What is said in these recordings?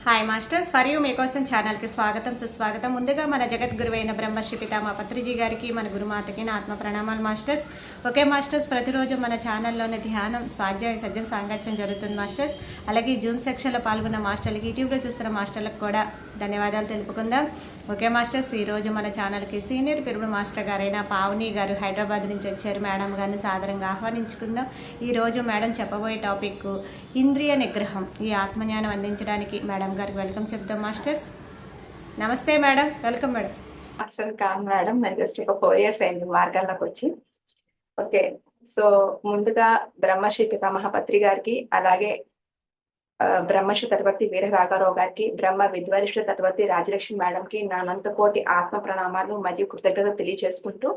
Hi masters, మరియు మీకోసం ఛానల్కి స్వాగతం సుస్వాగతం. ముందుగా మన జగద్గురువైన బ్రహ్మశ్రీ పితామహ పత్రిజీ గారికి, మన గురుమాతకి నా ఆత్మ ప్రణామాలు మాస్టర్స్. ఓకే మాస్టర్స్, ప్రతిరోజు మన ఛానల్లోనే ధ్యానం, స్వాధ్యాయ, సజ్జన సాంగత్యం జరుగుతుంది మాస్టర్స్. అలాగే జూమ్ సెక్షన్లో పాల్గొన్న మాస్టర్లకి, యూట్యూబ్లో చూస్తున్న మాస్టర్లకు కూడా ధన్యవాదాలు తెలుపుకుందాం. ఓకే మాస్టర్స్, ఈరోజు మన ఛానల్కి సీనియర్ పిరుడు మాస్టర్ గారైన పావని గారు హైదరాబాద్ నుంచి వచ్చారు. మేడం గారిని సాదరంగా ఆహ్వానించుకుందాం. ఈరోజు మేడం చెప్పబోయే టాపిక్ ఇంద్రియ నిగ్రహం. ఈ ఆత్మజ్ఞానం అందించడానికి మేడం గారికి వెల్కమ్ చెప్తాం మాస్టర్స్. నమస్తే మేడం, వెల్కమ్ మేడం. మాస్టర్ కాదు మేడం, నేను జస్ట్ ఒక 4 years అయింది మార్గాల్లోకి వచ్చి. ఓకే, సో ముందుగా బ్రహ్మశ్రీ పితామహ పత్రి గారికి, అలాగే బ్రహ్మశ్రీ తటవర్తి వీర రాఘారావు గారికి, బ్రహ్మ విద్వారిష్ట తటవర్తి రాజలక్ష్మి మేడంకి నా అనంతకోటి ఆత్మ ప్రణామాలు మరియు కృతజ్ఞత తెలియజేసుకుంటూ,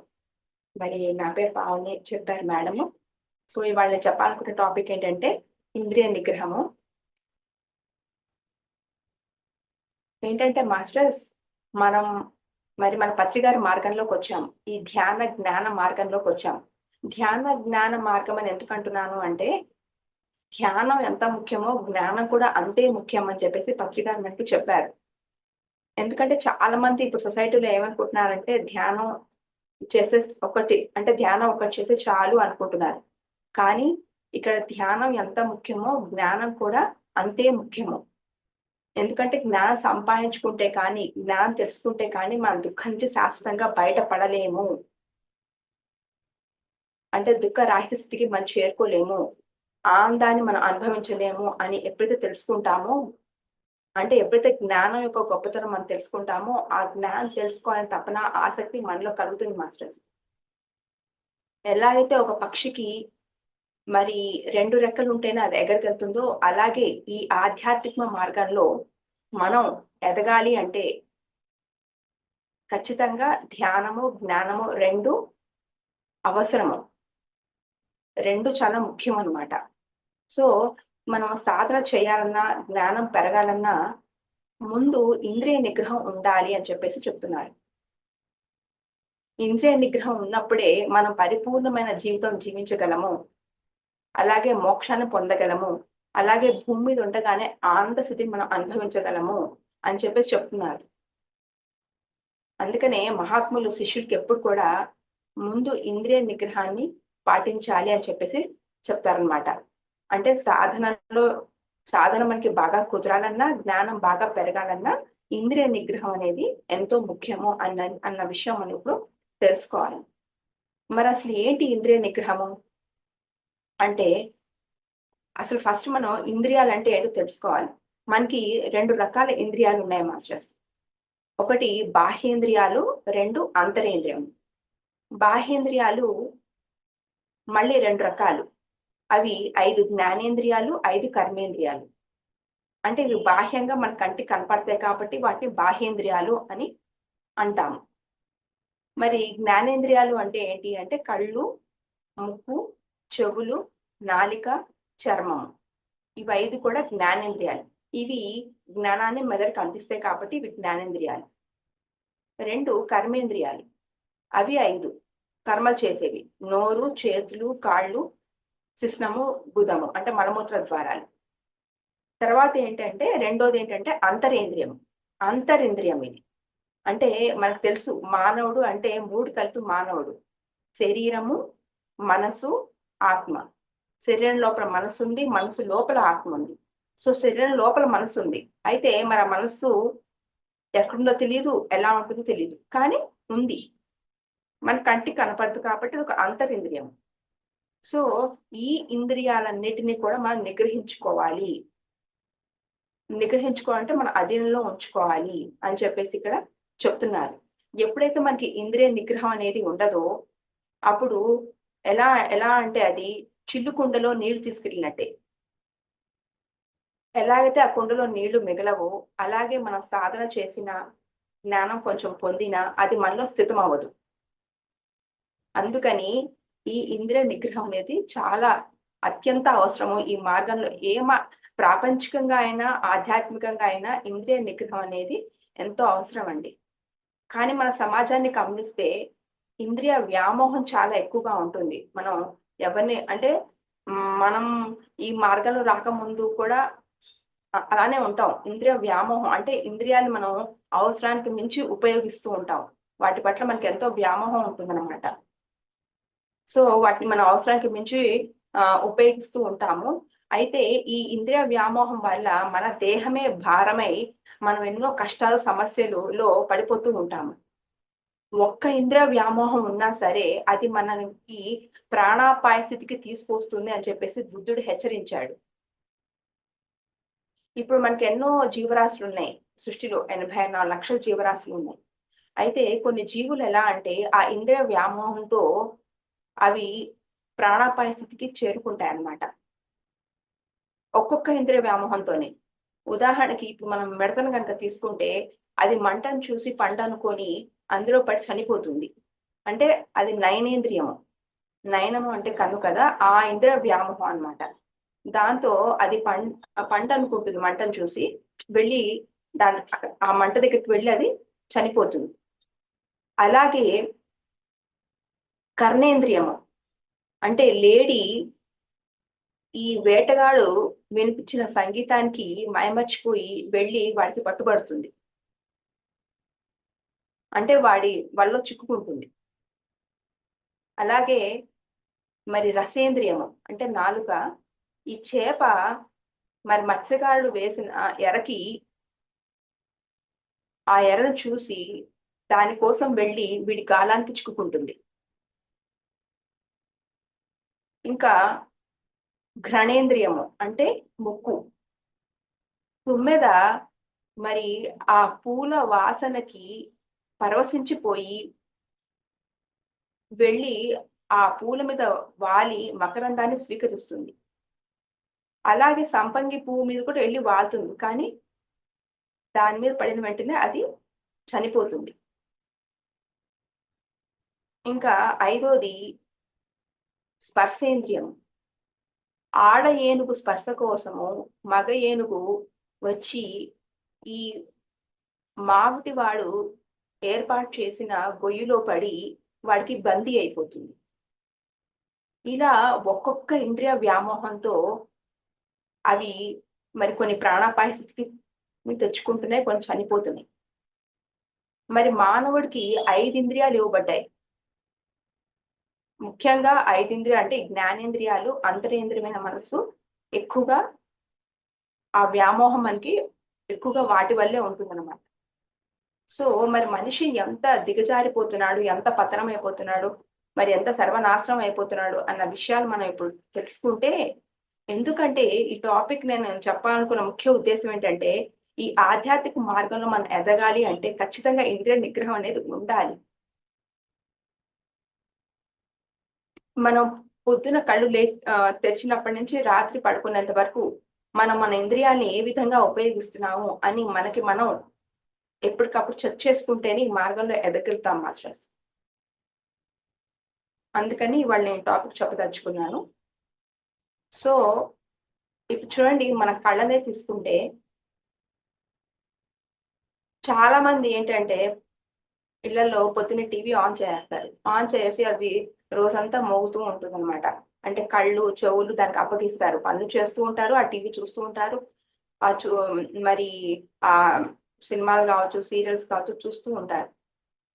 మరి నా పేరు పావని చెప్పారు మేడము. సో ఇవాళ నేను చెప్పాలనుకున్న టాపిక్ ఏంటంటే ఇంద్రియ నిగ్రహము. ఏంటంటే మాస్టర్స్, మనం మన పత్రికారి మార్గంలోకి వచ్చాం, ఈ ధ్యాన జ్ఞాన మార్గంలోకి వచ్చాం. ధ్యాన జ్ఞాన మార్గం అని ఎందుకు అంటున్నాను అంటే, ధ్యానం ఎంత ముఖ్యమో జ్ఞానం కూడా అంతే ముఖ్యం అని చెప్పేసి పత్రికారి మనకు చెప్పారు. ఎందుకంటే చాలా మంది ఇప్పుడు సొసైటీలో ఏమనుకుంటున్నారంటే, ధ్యానం చేసే ధ్యానం ఒకటి చేస్తే చాలు అనుకుంటున్నారు. కానీ ఇక్కడ ధ్యానం ఎంత ముఖ్యమో జ్ఞానం కూడా అంతే ముఖ్యము. ఎందుకంటే జ్ఞానం సంపాదించుకుంటే కానీ, జ్ఞానం తెలుసుకుంటే కానీ మన దుఃఖం నుంచి శాశ్వతంగా బయటపడలేము. అంటే దుఃఖ రాహిత స్థితికి మనం చేరుకోలేము, ఆనందాన్ని మనం అనుభవించలేము అని ఎప్పుడైతే తెలుసుకుంటామో, అంటే ఎప్పుడైతే జ్ఞానం యొక్క గొప్పతనం మనం తెలుసుకుంటామో, ఆ జ్ఞానం తెలుసుకోవాలని తపన, ఆసక్తి మనలో కలుగుతుంది మాస్టర్స్. ఎలా అయితే ఒక పక్షికి మరి 2 రెక్కలు ఉంటేనే అది ఎగరగలుగుతుందో, అలాగే ఈ ఆధ్యాత్మిక మార్గంలో మనం ఎదగాలి అంటే ఖచ్చితంగా ధ్యానము, జ్ఞానము 2 అవసరము. 2 చాలా ముఖ్యం అన్నమాట. సో మనం సాధన చేయాలన్నా, జ్ఞానం పెరగాలన్నా ముందు ఇంద్రియ నిగ్రహం ఉండాలి అని చెప్పేసి చెప్తున్నారు. ఇంద్రియ నిగ్రహం ఉన్నప్పుడే మనం పరిపూర్ణమైన జీవితం జీవించగలము, అలాగే మోక్షాన్ని పొందగలము, అలాగే భూమి మీద ఉండగానే ఆనంద స్థితిని మనం అనుభవించగలము అని చెప్పేసి చెప్తున్నారు. అందుకనే మహాత్ములు శిష్యుడికి ఎప్పుడు కూడా ముందు ఇంద్రియ నిగ్రహాన్ని పాటించాలి అని చెప్పేసి చెప్తారనమాట. అంటే సాధన మనకి బాగా కుదరాలన్నా, జ్ఞానం బాగా పెరగాలన్నా ఇంద్రియ నిగ్రహం అనేది ఎంతో ముఖ్యము అన్న విషయం మనం ఇప్పుడు తెలుసుకోవాలి. మరి అసలు ఏంటి ఇంద్రియ నిగ్రహము అంటే, అసలు ఫస్ట్ మనం ఇంద్రియాలు అంటే ఏంటో తెలుసుకోవాలి. మనకి 2 రకాల ఇంద్రియాలు ఉన్నాయి మాస్టర్స్. ఒకటి బాహ్యేంద్రియాలు, 2 అంతరేంద్రియం. బాహ్యేంద్రియాలు మళ్ళీ 2 రకాలు. అవి 5 జ్ఞానేంద్రియాలు, 5 కర్మేంద్రియాలు. అంటే ఇవి బాహ్యంగా మన కంటికి కనపడతాయి కాబట్టి వాటిని బాహ్యేంద్రియాలు అని అంటాము. మరి జ్ఞానేంద్రియాలు అంటే ఏంటి అంటే, కళ్ళు, ముక్కు, చెవులు, నాలిక, చర్మము. ఇవి 5 కూడా జ్ఞానేంద్రియాలు. ఇవి జ్ఞానాన్ని మెదడుకు అందిస్తాయి కాబట్టి ఇవి జ్ఞానేంద్రియాలు. 2 కర్మేంద్రియాలు. అవి 5 కర్మలు చేసేవి. నోరు, చేతులు, కాళ్ళు, శిశ్నము, గుదము అంటే మలమూత్ర ద్వారాలు. తర్వాత ఏంటంటే రెండోది ఏంటంటే అంతరేంద్రియం. అంతరింద్రియం ఇది. అంటే మనకు తెలుసు, మానవుడు అంటే 3 కలిపి మానవుడు. శరీరము, మనసు, ఆత్మ. శరీరం లోపల మనసు ఉంది, మనసు లోపల ఆత్మ ఉంది. సో శరీరం లోపల మనసు ఉంది. అయితే మన మనసు ఎక్కడుందో తెలియదు, ఎలా ఉంటుందో తెలియదు, కానీ ఉంది. మన కంటికి కనపడదు కాబట్టి ఇది ఒక అంతరింద్రియం. సో ఈ ఇంద్రియాలన్నిటినీ కూడా మనం నిగ్రహించుకోవాలి. నిగ్రహించుకోవాలంటే మన అధీనంలో ఉంచుకోవాలి అని చెప్పేసి ఇక్కడ చెప్తున్నారు. ఎప్పుడైతే మనకి ఇంద్రియ నిగ్రహం అనేది ఉండదో, అప్పుడు ఎలా ఎలా అంటే అది చిల్లు కుండలో నీళ్లు తీసుకెళ్ళినట్టే. ఎలాగైతే ఆ కుండలో నీళ్లు మిగలవో, అలాగే మనం సాధన చేసిన, జ్ఞానం కొంచెం పొందినా అది మనలో స్థితం అవ్వదు. అందుకని ఈ ఇంద్రియ నిగ్రహం అనేది చాలా అత్యంత అవసరము ఈ మార్గంలో. ప్రాపంచికంగా అయినా, ఆధ్యాత్మికంగా అయినా ఇంద్రియ నిగ్రహం అనేది ఎంతో అవసరం అండి. కానీ మన సమాజాన్ని గమనిస్తే ఇంద్రియ వ్యామోహం చాలా ఎక్కువగా ఉంటుంది. మనం ఎవరిని అంటే, మనం ఈ మార్గంలో రాకముందు కూడా అలానే ఉంటాం. ఇంద్రియ వ్యామోహం అంటే ఇంద్రియాలు మనం అవసరానికి మించి ఉపయోగిస్తూ ఉంటాం. వాటి పట్ల మనకి ఎంతో వ్యామోహం ఉంటుందన్నమాట. సో వాటిని మనం అవసరానికి మించి ఉపయోగిస్తూ ఉంటాము. అయితే ఈ ఇంద్రియ వ్యామోహం వల్ల మన దేహమే భారమై మనం ఎన్నో కష్టాలు సమస్యలలో పడిపోతూ ఉంటాము. ఒక్క ఇంద్రియ వ్యామోహం ఉన్నా సరే అది మనకి ప్రాణాపాయ స్థితికి తీసుకొస్తుంది అని చెప్పేసి బుద్ధుడు హెచ్చరించాడు. ఇప్పుడు మనకి ఎన్నో జీవరాశులు ఉన్నాయి సృష్టిలో. 84 లక్షల జీవరాశులు ఉన్నాయి. అయితే కొన్ని జీవులు ఎలా అంటే ఆ ఇంద్రియ వ్యామోహంతో అవి ప్రాణాపాయ స్థితికి చేరుకుంటాయి అన్నమాట. ఒక్కొక్క ఇంద్రియ వ్యామోహంతోనే. ఉదాహరణకి ఇప్పుడు మనం మిడతను గనుక తీసుకుంటే అది మంటను చూసి పంటనుకొని అందులో పడి చనిపోతుంది. అంటే అది నయనేంద్రియము. నయనము అంటే కన్ను కదా! ఆ ఇంద్రియ వ్యామోహం అన్నమాట. దాంతో అది పంట అనుకుంటుంది మంటను చూసి. వెళ్ళి ఆ మంట దగ్గరికి వెళ్ళి అది చనిపోతుంది. అలాగే కర్ణేంద్రియము అంటే లేడి ఈ వేటగాడు వినిపించిన సంగీతానికి మైమర్చిపోయి వెళ్ళి వాడికి పట్టుబడుతుంది. అంటే వాడి వలలో చిక్కుకుంటుంది. అలాగే మరి రసేంద్రియము అంటే నాలుక. ఈ చేప మరి మత్స్యకారుడు వేసిన ఎరకి ఆ ఎరను చూసి దానికోసం వెళ్ళి వీడి గాలానికి చిక్కుకుంటుంది. ఇంకా ఘ్రాణేంద్రియము అంటే ముక్కు. తుమ్మెద మరి ఆ పూల వాసనకి పరవశించిపోయి వెళ్ళి ఆ పూల మీద వాలి మకరందాన్ని స్వీకరిస్తుంది. అలాగే సంపంగి పువ్వు మీద కూడా వెళ్ళి వాలుతుంది. కానీ దాని మీద పడిన వెంటనే అది చనిపోతుంది. ఇంకా ఐదోది స్పర్శేంద్రియం. ఆడ ఏనుగు స్పర్శ కోసము మగ ఏనుగు వచ్చి ఈ మావిటివాడు ఏర్పాటు చేసిన గొయ్యిలో పడి వాడికి బందీ అయిపోతుంది. ఇలా ఒక్కొక్క ఇంద్రియ వ్యామోహంతో అవి మరి కొన్ని ప్రాణాపాయ స్థితికి తెచ్చుకుంటున్నాయి, కొన్ని చనిపోతున్నాయి. మరి మానవుడికి 5 ఇంద్రియాలు ఇవ్వబడ్డాయి. ముఖ్యంగా 5 ఇంద్రియాలు అంటే జ్ఞానేంద్రియాలు, అంతరేంద్రియమైన మనస్సు ఎక్కువగా ఆ వ్యామోహం మనకి ఎక్కువగా వాటి వల్లే ఉంటుందన్నమాట. సో మరి మనిషి ఎంత దిగజారిపోతున్నాడు, ఎంత పతనం అయిపోతున్నాడు, మరి ఎంత సర్వనాశనం అయిపోతున్నాడు అన్న విషయాలు మనం ఇప్పుడు తెలుసుకుంటే, ఎందుకంటే ఈ టాపిక్ నేను చెప్పాలనుకున్న ముఖ్య ఉద్దేశం ఏంటంటే ఈ ఆధ్యాత్మిక మార్గంలో మనం ఎదగాలి అంటే ఖచ్చితంగా ఇంద్రియ నిగ్రహం అనేది ఉండాలి. మనం పొద్దున కళ్ళు తెరిచినప్పటి నుంచి రాత్రి పడుకునేంత వరకు మనం మన ఇంద్రియాల్ని ఏ విధంగా ఉపయోగిస్తున్నాము అని మనకి మనం ఎప్పటికప్పుడు చెక్ చేసుకుంటేనే ఈ మార్గంలో ఎదగలుగుతాం మాస్టర్స్. అందుకని ఇవాళ నేను టాపిక్ చెప్పదలుచుకున్నాను. సో ఇప్పుడు చూడండి, మన కళ్ళనే తీసుకుంటే చాలా మంది ఏంటంటే ఇళ్లలో పొద్దున్నే టీవీ ఆన్ చేస్తారు. ఆన్ చేసి అది రోజంతా మోగుతూ ఉంటుందన్నమాట. అంటే కళ్ళు, చెవులు దానికి అప్పగిస్తారు. పనులు చేస్తూ ఉంటారు, ఆ టీవీ చూస్తూ ఉంటారు. ఆ మరి ఆ సినిమాలు కావచ్చు, సీరియల్స్ కావచ్చు చూస్తూ ఉంటారు.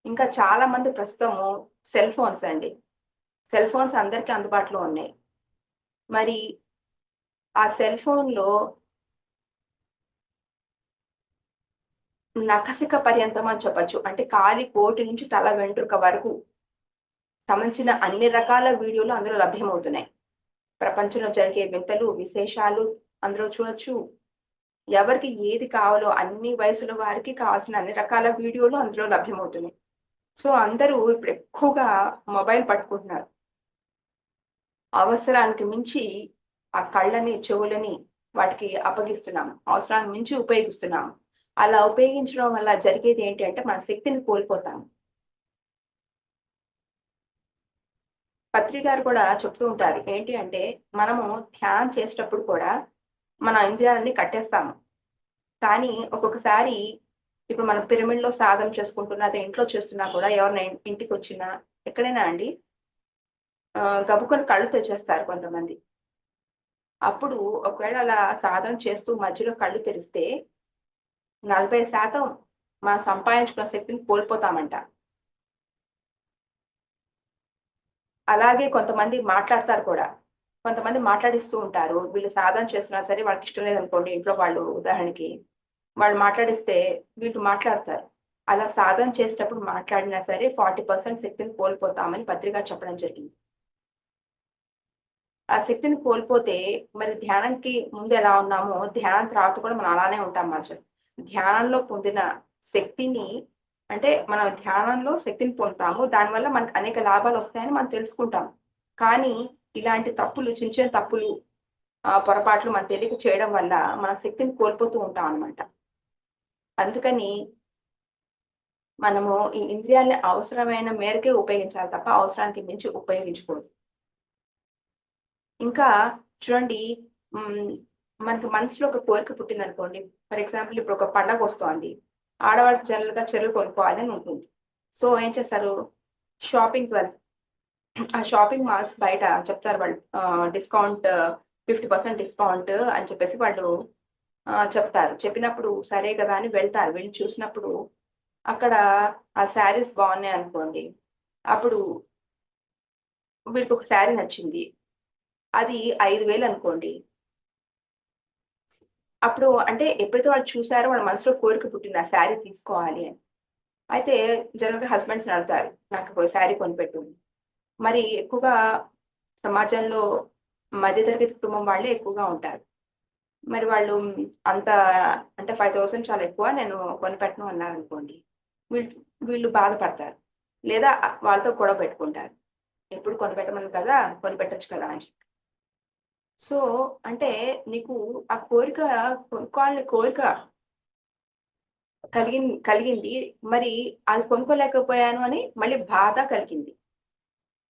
ఇంకా చాలా మంది ప్రస్తుతము సెల్ ఫోన్స్ అండి. సెల్ ఫోన్స్ అందరికీ అందుబాటులో ఉన్నాయి. మరి ఆ సెల్ ఫోన్‌లో నఖశిఖ పర్యంతం అని చెప్పొచ్చు. అంటే కాలి కోటి నుంచి తల వెంట్రుక వరకు సంబంధించిన అన్ని రకాల వీడియోలు అందులో లభ్యమవుతున్నాయి. ప్రపంచంలో జరిగే వింతలు, విశేషాలు అందులో చూడొచ్చు. ఎవరికి ఏది కావాలో అన్ని వయసుల వారికి కావాల్సిన అన్ని రకాల వీడియోలు అందులో లభ్యమవుతున్నాయి. సో అందరూ ఇప్పుడు ఎక్కువగా మొబైల్ పట్టుకుంటున్నారు. అవసరానికి మించి ఆ కళ్ళని, చెవులని వాటికి అప్పగిస్తున్నాము. అవసరానికి మించి ఉపయోగిస్తున్నాము. అలా ఉపయోగించడం వల్ల జరిగేది ఏంటి అంటే మన శక్తిని కోల్పోతాము. పత్రి గారు కూడా చెప్తూ ఉంటారు. ఏంటి అంటే మనము ధ్యానం చేసేటప్పుడు కూడా మన ఇంద్రియాలన్నీ కట్టేస్తాము. కానీ ఒక్కొక్కసారి ఇప్పుడు మనం పిరమిడ్‌లో సాధన చేసుకుంటున్నా, అదే ఇంట్లో చేస్తున్నా కూడా ఎవరైనా ఇంటికొచ్చినా ఎక్కడైనా అండి గబుక్కున కళ్ళు తెరిచేస్తారు కొంతమంది. అప్పుడు ఒకవేళ అలా సాధన చేస్తూ మధ్యలో కళ్ళు తెరిస్తే 40% మనం సంపాదించుకున్న శక్తిని కోల్పోతామంట. అలాగే కొంతమంది మాట్లాడతారు కూడా. కొంతమంది మాట్లాడిస్తూ ఉంటారు. వీళ్ళు సాధన చేస్తున్నా సరే వాళ్ళకి ఇష్టం లేదనుకోండి ఇంట్లో వాళ్ళు, ఉదాహరణకి వాళ్ళు మాట్లాడిస్తే వీళ్ళు మాట్లాడతారు. అలా సాధన చేసేటప్పుడు మాట్లాడినా సరే 40% శక్తిని కోల్పోతామని పత్రిక చెప్పడం జరిగింది. ఆ శక్తిని కోల్పోతే మరి ధ్యానంకి ముందు ఎలా ఉన్నామో ధ్యానం తర్వాత కూడా మనం అలానే ఉంటాం మాస్టర్. ధ్యానంలో పొందిన శక్తిని, అంటే మనం ధ్యానంలో శక్తిని పొందుతాము. దానివల్ల మనకు అనేక లాభాలు వస్తాయని మనం తెలుసుకుంటాం. కానీ ఇలాంటి తప్పులు, చిన్న చిన్న తప్పులు, పొరపాట్లు మనకు తెలియక చేయడం వల్ల మన శక్తిని కోల్పోతూ ఉంటాం అన్నమాట. అందుకని మనము ఈ ఇంద్రియాల్ని అవసరమైన మేరకే ఉపయోగించాలి తప్ప అవసరానికి మించి ఉపయోగించకూడదు. ఇంకా చూడండి, మనకి మనసులో ఒక కోరిక పుట్టిందనుకోండి. ఫర్ ఎగ్జాంపుల్ ఇప్పుడు ఒక పండగ వస్తోంది. ఆడవాళ్ళకి జనరల్‌గా చీరలు కొనుక్కోవాలి అని ఉంటుంది. సో ఏం చేస్తారు? షాపింగ్‌కి ఆ షాపింగ్ మాల్స్ బయట చెప్తారు వాళ్ళు, డిస్కౌంట్ 50% డిస్కౌంట్ అని చెప్పేసి వాళ్ళు చెప్తారు. చెప్పినప్పుడు సరే కదా అని వెళ్తారు. వెళ్ళి చూసినప్పుడు అక్కడ ఆ శారీస్ బాగున్నాయనుకోండి. అప్పుడు వీళ్ళకొక శారీ నచ్చింది. అది 5,000 అనుకోండి. అప్పుడు అంటే ఎప్పుడైతే వాళ్ళు చూసారో వాళ్ళ మనసులో కోరిక పుట్టింది ఆ శారీ తీసుకోవాలి అని. అయితే జనరల్‌గా హస్బెండ్స్‌ని అడుగుతారు. నాకు శారీ కొనిపెట్టు. మరి ఎక్కువగా సమాజంలో మధ్య తరగతి కుటుంబం వాళ్ళే ఎక్కువగా ఉంటారు. మరి వాళ్ళు అంత, అంటే 5,000 చాలా ఎక్కువ, నేను కొనిపెట్టను అన్నారనుకోండి. వీళ్ళు వీళ్ళు బాధపడతారు. లేదా వాళ్ళతో గొడవ పెట్టుకుంటారు. ఎప్పుడు కొనిపెట్టమను కదా! కొనిపెట్టొచ్చు కదా! అని చెప్పి. సో, అంటే నీకు ఆ కోరిక, కొనుక్కోవాలని కోరిక కలిగింది. మరి అది కొనుక్కోలేకపోయాను అని మళ్ళీ బాధ కలిగింది.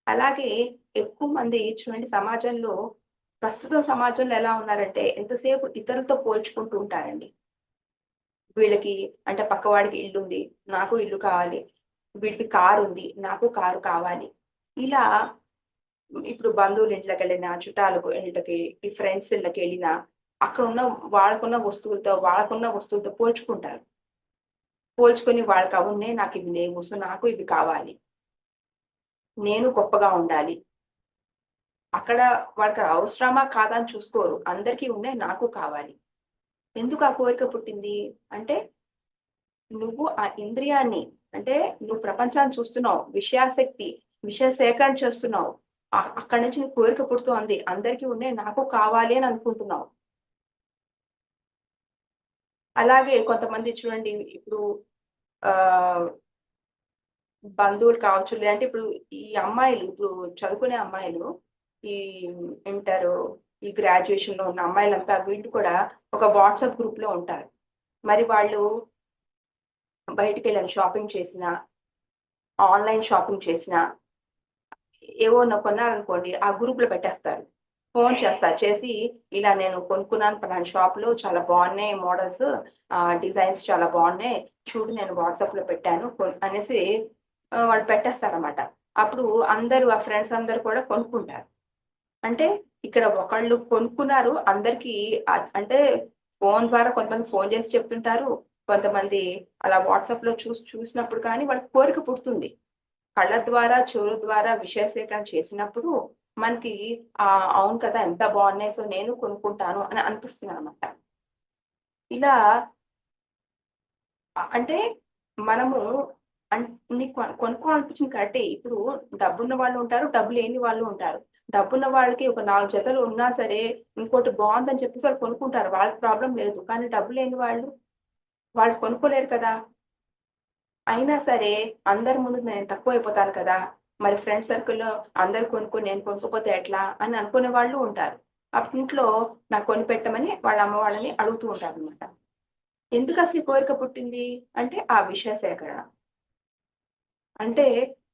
అలాగే ఎక్కువ మంది చూడండి సమాజంలో, ప్రస్తుతం సమాజంలో ఎలా ఉన్నారంటే ఎంతసేపు ఇతరులతో పోల్చుకుంటూ ఉంటారండి. వీళ్ళకి, అంటే పక్కవాడికి ఇల్లుంది, నాకు ఇల్లు కావాలి. వీడికి కారుంది, నాకు కారు కావాలి. ఇలా ఇప్పుడు బంధువుల ఇంట్లకెళ్ళినా, చుట్టాలకు ఇళ్ళకి, ఈ ఫ్రెండ్స్ ఇళ్ళకెళ్ళినా అక్కడున్న వాళ్ళకున్న వస్తువులతో పోల్చుకుంటారు. పోల్చుకొని వాళ్ళకి అవున్నాయి, నాకివి లేవు. సో, నాకు ఇవి కావాలి. నేను గొప్పగా ఉండాలి. అక్కడ వాళ్ళకి అవసరమా కాదా అని చూసుకోరు. అందరికీ ఉన్నాయి, నాకు కావాలి. ఎందుకు ఆ కోరిక పుట్టింది? అంటే నువ్వు ఆ ఇంద్రియాన్ని, అంటే నువ్వు ప్రపంచాన్ని చూస్తున్నావు. విషయాసక్తి, విషయ సేకరణ చేస్తున్నావు. అక్కడి నుంచి నీకు కోరిక పుడుతోంది. అందరికీ ఉన్నాయి, నాకు కావాలి అని అనుకుంటున్నావు. అలాగే కొంతమంది చూడండి, ఇప్పుడు ఆహ్, బంధువులు కావచ్చు, లేదంటే ఇప్పుడు ఈ అమ్మాయిలు, ఇప్పుడు చదువుకునే అమ్మాయిలు, ఈ ఇంటరు, ఈ గ్రాడ్యుయేషన్‌లో ఉన్న అమ్మాయిలంతా వీళ్ళు కూడా ఒక వాట్సాప్ గ్రూప్‌లో ఉంటారు. మరి వాళ్ళు బయటికెళ్ళారు షాపింగ్ చేసినా, ఆన్‌లైన్ షాపింగ్ చేసినా, ఏవో కొన్నారనుకోండి, ఆ గ్రూప్‌లో పెట్టేస్తారు. ఫోను చేస్తారు. చేసి ఇలా నేను కొనుక్కున్నాను పలానా షాప్‌లో, చాలా బావున్నాయి మోడల్స్, డిజైన్స్ చాలా బావున్నాయి. చూడు నేను వాట్సాప్‌లో పెట్టాను అనేసి వాళ్ళు పెట్టేస్తారన్నమాట. అప్పుడు అందరూ, ఆ ఫ్రెండ్స్ అందరూ కూడా కొనుక్కుంటారు. అంటే ఇక్కడ ఒకళ్ళు కొనుక్కున్నారు. అందరికీ అంటే ఫోను ద్వారా కొంతమంది ఫోను చేసి చెప్తుంటారు. కొంతమంది అలా వాట్సాప్‌లో చూసినప్పుడు కానీ వాళ్ళకి కోరిక పుడుతుంది. కళ్ళ ద్వారా, చెవుల ద్వారా విషయ సేకరణ చేసినప్పుడు మనకి అవును కదా! ఎంత బావున్నాయి. సో, నేను కొనుక్కుంటాను అని అనిపిస్తుందనమాట. ఇలా అంటే మనము అన్ నీకు కొనుక్కోవాలనిపించింది కరెక్టే. ఇప్పుడు డబ్బున్న వాళ్ళు ఉంటారు, డబ్బు లేని వాళ్ళు ఉంటారు. డబ్బున్న వాళ్ళకి ఒక 4 జతలు ఉన్నా సరే, ఇంకోటి బావుందని చెప్పేసి వాళ్ళు కొనుక్కుంటారు. వాళ్ళకి ప్రాబ్లమ్ లేదు. కానీ డబ్బు లేని వాళ్ళు కొనుక్కోలేరు కదా! అయినా సరే అందరి ముందు నేను తక్కువైపోతాను కదా! మరి ఫ్రెండ్ సర్కిల్‌లో అందరూ కొనుక్కొని నేను కొనుక్కోపోతే ఎట్లా? అని అనుకునే వాళ్ళు ఉంటారు. అప్పుడు ఇంట్లో నాకు కొనిపెట్టమని వాళ్ళ అమ్మ వాళ్ళని అడుగుతూ ఉంటారనమాట. ఎందుకసలు ఈ కోరిక పుట్టింది? అంటే ఆ విషయ సేకరణ. అంటే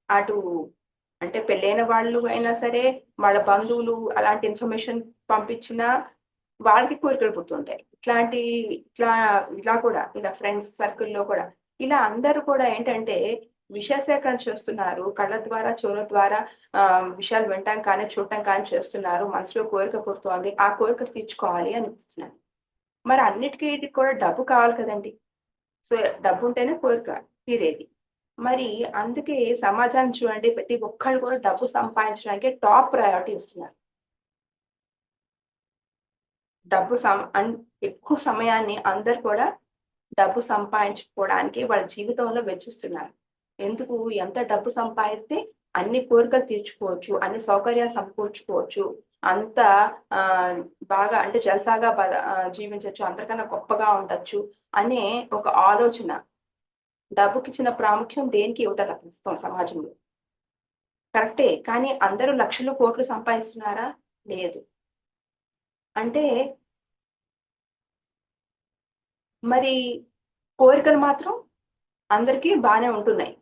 అటు, అంటే పెళ్ళైన వాళ్ళు అయినా సరే, వాళ్ళ బంధువులు అలాంటి ఇన్ఫర్మేషన్ పంపించినా వాళ్ళకి కోరికలు పుడుతుంటాయి. ఇట్లా ఇలా కూడా ఇలా ఫ్రెండ్స్ సర్కిల్‌లో కూడా ఇలా అందరూ కూడా ఏంటంటే విషసేకరణ చేస్తున్నారు, కళ్ళ ద్వారా చెవుల ద్వారా విషయాలు వినటం కానీ చూడటం కానీ చేస్తున్నారు, మనసులో కోరిక పుడుతోంది, ఆ కోరిక తీర్చుకోవాలి అనిపిస్తున్నారు. మరి అన్నిటికీ కూడా డబ్బు కావాలి కదండి. సో డబ్బు ఉంటేనే కోరిక తీరేది. మరి అందుకే సమాజాన్ని చూడండి, ప్రతి ఒక్కళ్ళు కూడా డబ్బు సంపాదించడానికి టాప్ ప్రయారిటీ ఇస్తున్నారు. డబ్బు ఎక్కువ సమయాన్ని అందరు కూడా డబ్బు సంపాదించుకోవడానికి వాళ్ళ జీవితంలో వెచ్చిస్తున్నారు. ఎందుకు? ఎంత డబ్బు సంపాదిస్తే అన్ని కోరికలు తీర్చుకోవచ్చు, అన్ని సౌకర్యాలు సమకూర్చుకోవచ్చు, అంత బాగా అంటే జల్సాగా జీవించొచ్చు, అందరికన్నా గొప్పగా ఉండొచ్చు అనే ఒక ఆలోచన. డబ్బుకిచ్చిన ప్రాముఖ్యం దేనికి ఇవ్వటం ప్రస్తుతం సమాజంలో. కరెక్టే. కానీ అందరూ లక్షలు కోట్లు సంపాదిస్తున్నారా? లేదు. అంటే మరి కోరికలు మాత్రం అందరికీ బానే ఉంటున్నాయి.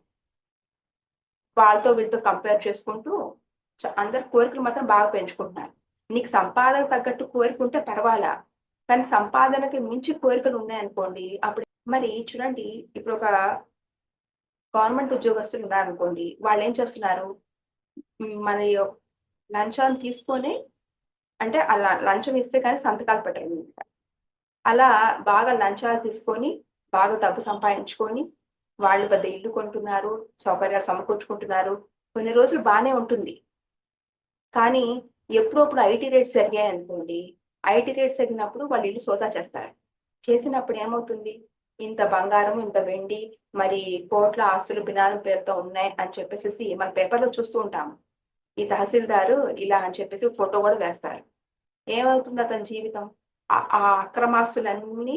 వాళ్ళతో వీళ్ళతో కంపేర్ చేసుకుంటూ అందరి కోరికలు మాత్రం బాగా పెంచుకుంటున్నారు. నీకు సంపాదనకు తగ్గట్టు కోరిక ఉంటే పర్వాలా. కానీ సంపాదనకి మించి కోరికలు ఉన్నాయనుకోండి, అప్పుడు మరి చూడండి, ఇప్పుడు ఒక గవర్నమెంట్ ఉద్యోగస్తులు ఉన్నారనుకోండి, వాళ్ళు ఏం చేస్తున్నారు? మన లంచాన్ని తీసుకొని, అంటే అలా లంచం ఇస్తే కానీ సంతకాలు పెట్టరనమాట. అలా బాగా లంచాలు తీసుకొని, బాగా డబ్బు సంపాదించుకొని, వాళ్ళు పెద్ద ఇల్లు కొంటున్నారు, సౌకర్యాలు సమకూర్చుకుంటున్నారు. కొన్ని రోజులు బానే ఉంటుంది. కానీ ఎప్పుడప్పుడు ఐటీ రేట్స్ పెరిగాయనుకోండి, ఐటీ రేట్స్ పెరిగినప్పుడు వాళ్ళు ఇల్లు సోదా చేస్తారు. చేసినప్పుడు ఏమవుతుంది? ఇంత బంగారం, ఇంత వెండి, మరి కోట్ల ఆస్తులు బినామీ పేరుతో ఉన్నాయి అని చెప్పేసేసి మన పేపర్‌లో చూస్తూ ఉంటాము. ఈ తహసీల్దారు ఇలా అని చెప్పేసి ఫోటో కూడా వేస్తారు. ఏమవుతుంది అతని జీవితం? ఆ అక్రమాస్తులన్నీ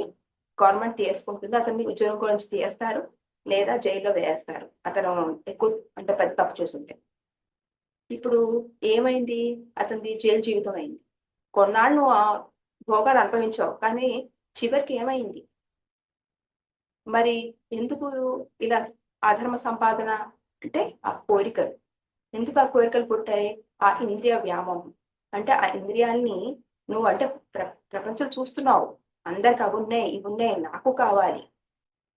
గవర్నమెంట్ తీసుకుంటుంది. అతన్ని ఉద్యోగం నుంచి తీస్తారు, లేదా జైల్లో వేస్తారు. అతను ఎక్కువ అంటే పెద్ద తప్పు చేసుంటే. ఇప్పుడు ఏమైంది? అతనిది జైలు జీవితం అయింది. కొన్నాళ్ళు నువ్వు భోగాలు అనుభవించావు. కానీ చివరికి ఏమైంది? మరి ఎందుకు ఇలా అధర్మ సంపాదన? అంటే ఆ కోరికలు. ఎందుకు ఆ కోరికలు పుట్టాయి? ఆ ఇంద్రియ వ్యామోహం. అంటే ఆ ఇంద్రియాల్ని నువ్వు అంటే ప్రపంచం చూస్తున్నావు. అందరికి అవున్నాయి, ఇవున్నాయి, నాకు కావాలి.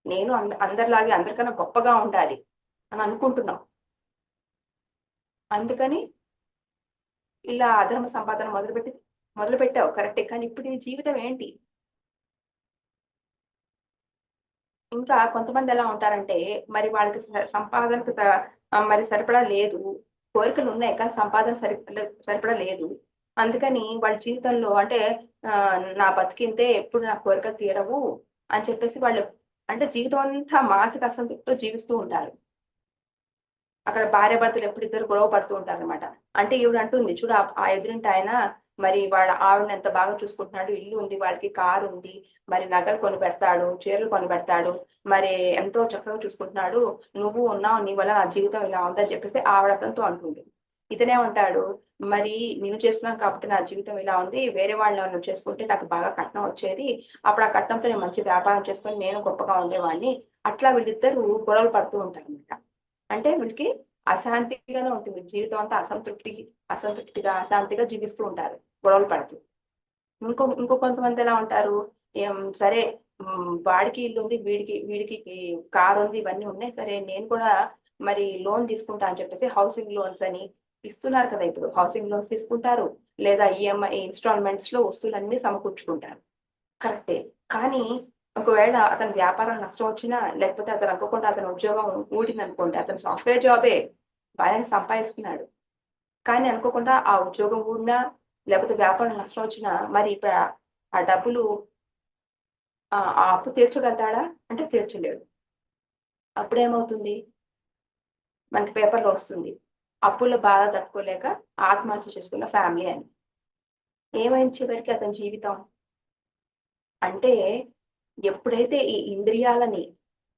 నేను అందరిలాగే అందరికన్నా గొప్పగా ఉండాలి అని అనుకుంటున్నావు. అందుకని ఇలా అధర్మ సంపాదన మొదలుపెట్టావు కరెక్టే. కానీ ఇప్పుడు నీ జీవితం ఏంటి? ఇంకా కొంతమంది ఎలా ఉంటారంటే, మరి వాళ్ళకి సంపాదనకు మరి సరిపడా లేదు. కోరికలు ఉన్నాయి కానీ సంపాదన సరిపడా లేదు. అందుకని వాళ్ళ జీవితంలో అంటే నా బతికింతే, ఎప్పుడు నా కోరికలు తీరవు అని చెప్పేసి వాళ్ళు అంటే జీవితం అంతా మానసిక అసంతృప్తితో జీవిస్తూ ఉంటారు. అక్కడ భార్యాభర్తలు ఎప్పుడు ఇద్దరు గొడవ పడుతూ ఉంటారనమాట. అంటే ఈవిడ అంటుంది, చూడు ఆ ఎదురింటి ఆయన మరి వాళ్ళ ఆవిడని ఎంత బాగా చూసుకుంటున్నాడు, ఇల్లు ఉంది, వాళ్ళకి కారు ఉంది, మరి నగలు కొని పెడతాడు, చీరలు కొని పెడతాడు, మరి ఎంతో చక్కగా చూసుకుంటున్నాడు, నువ్వు ఉన్నావు, నీ వల్ల నా జీవితం ఇలా ఉందని చెప్పేసి ఆవిడ అతనితో అంటుంది. ఇతనే ఉంటాడు, మరి నేను చేసుకున్నాను కాబట్టి నా జీవితం ఇలా ఉంది, వేరే వాళ్ళని చేసుకుంటే నాకు బాగా కట్నం వచ్చేది, అప్పుడు ఆ కట్నంతో నేను మంచి వ్యాపారం చేసుకొని నేను గొప్పగా ఉండేవాడిని. అట్లా వీళ్ళిద్దరూ గొడవలు పడుతూ ఉంటారు అనమాట. అంటే వీళ్ళకి అశాంతిగానే ఉంటుంది. జీవితం అంతా అసంతృప్తిగా, అశాంతిగా జీవిస్తూ ఉంటారు గొడవలు పడుతూ. ఇంకో కొంతమంది ఎలా ఉంటారు? సరే, వాడికి ఇల్లు ఉంది, వీడికి కారు ఉంది, ఇవన్నీ ఉన్నాయి. సరే నేను కూడా మరి లోన్ తీసుకుంటా అని చెప్పేసి హౌసింగ్ లోన్స్ అని ఇస్తున్నారు కదా ఇప్పుడు. హౌసింగ్ లోన్స్ తీసుకుంటారు, లేదా ఈఎంఐ ఇన్‌స్టాల్‌మెంట్స్ లో వస్తువులన్నీ సమకూర్చుకుంటారు. కరెక్టే. కానీ ఒకవేళ అతని వ్యాపారం నష్టం వచ్చినా, లేకపోతే అతను అనుకోకుండా అతని ఉద్యోగం ఊడిందనుకోండి, అతను సాఫ్ట్‌వేర్ జాబే బాగానే సంపాదిస్తున్నాడు. కానీ అనుకోకుండా ఆ ఉద్యోగం ఊడినా, లేకపోతే వ్యాపారం నష్టం వచ్చినా, మరి ఇప్పుడు ఆ డబ్బులు ఆ అప్పు తీర్చగలుగుతాడా? అంటే తీర్చలేడు. అప్పుడేమవుతుంది? మనకి పేపర్‌లో వస్తుంది. అప్పుల బాధ తట్టుకోలేక ఆత్మహత్య చేసుకున్న ఫ్యామిలీ అని. ఏమైంది చివరికి అతని జీవితం? అంటే ఎప్పుడైతే ఈ ఇంద్రియాలని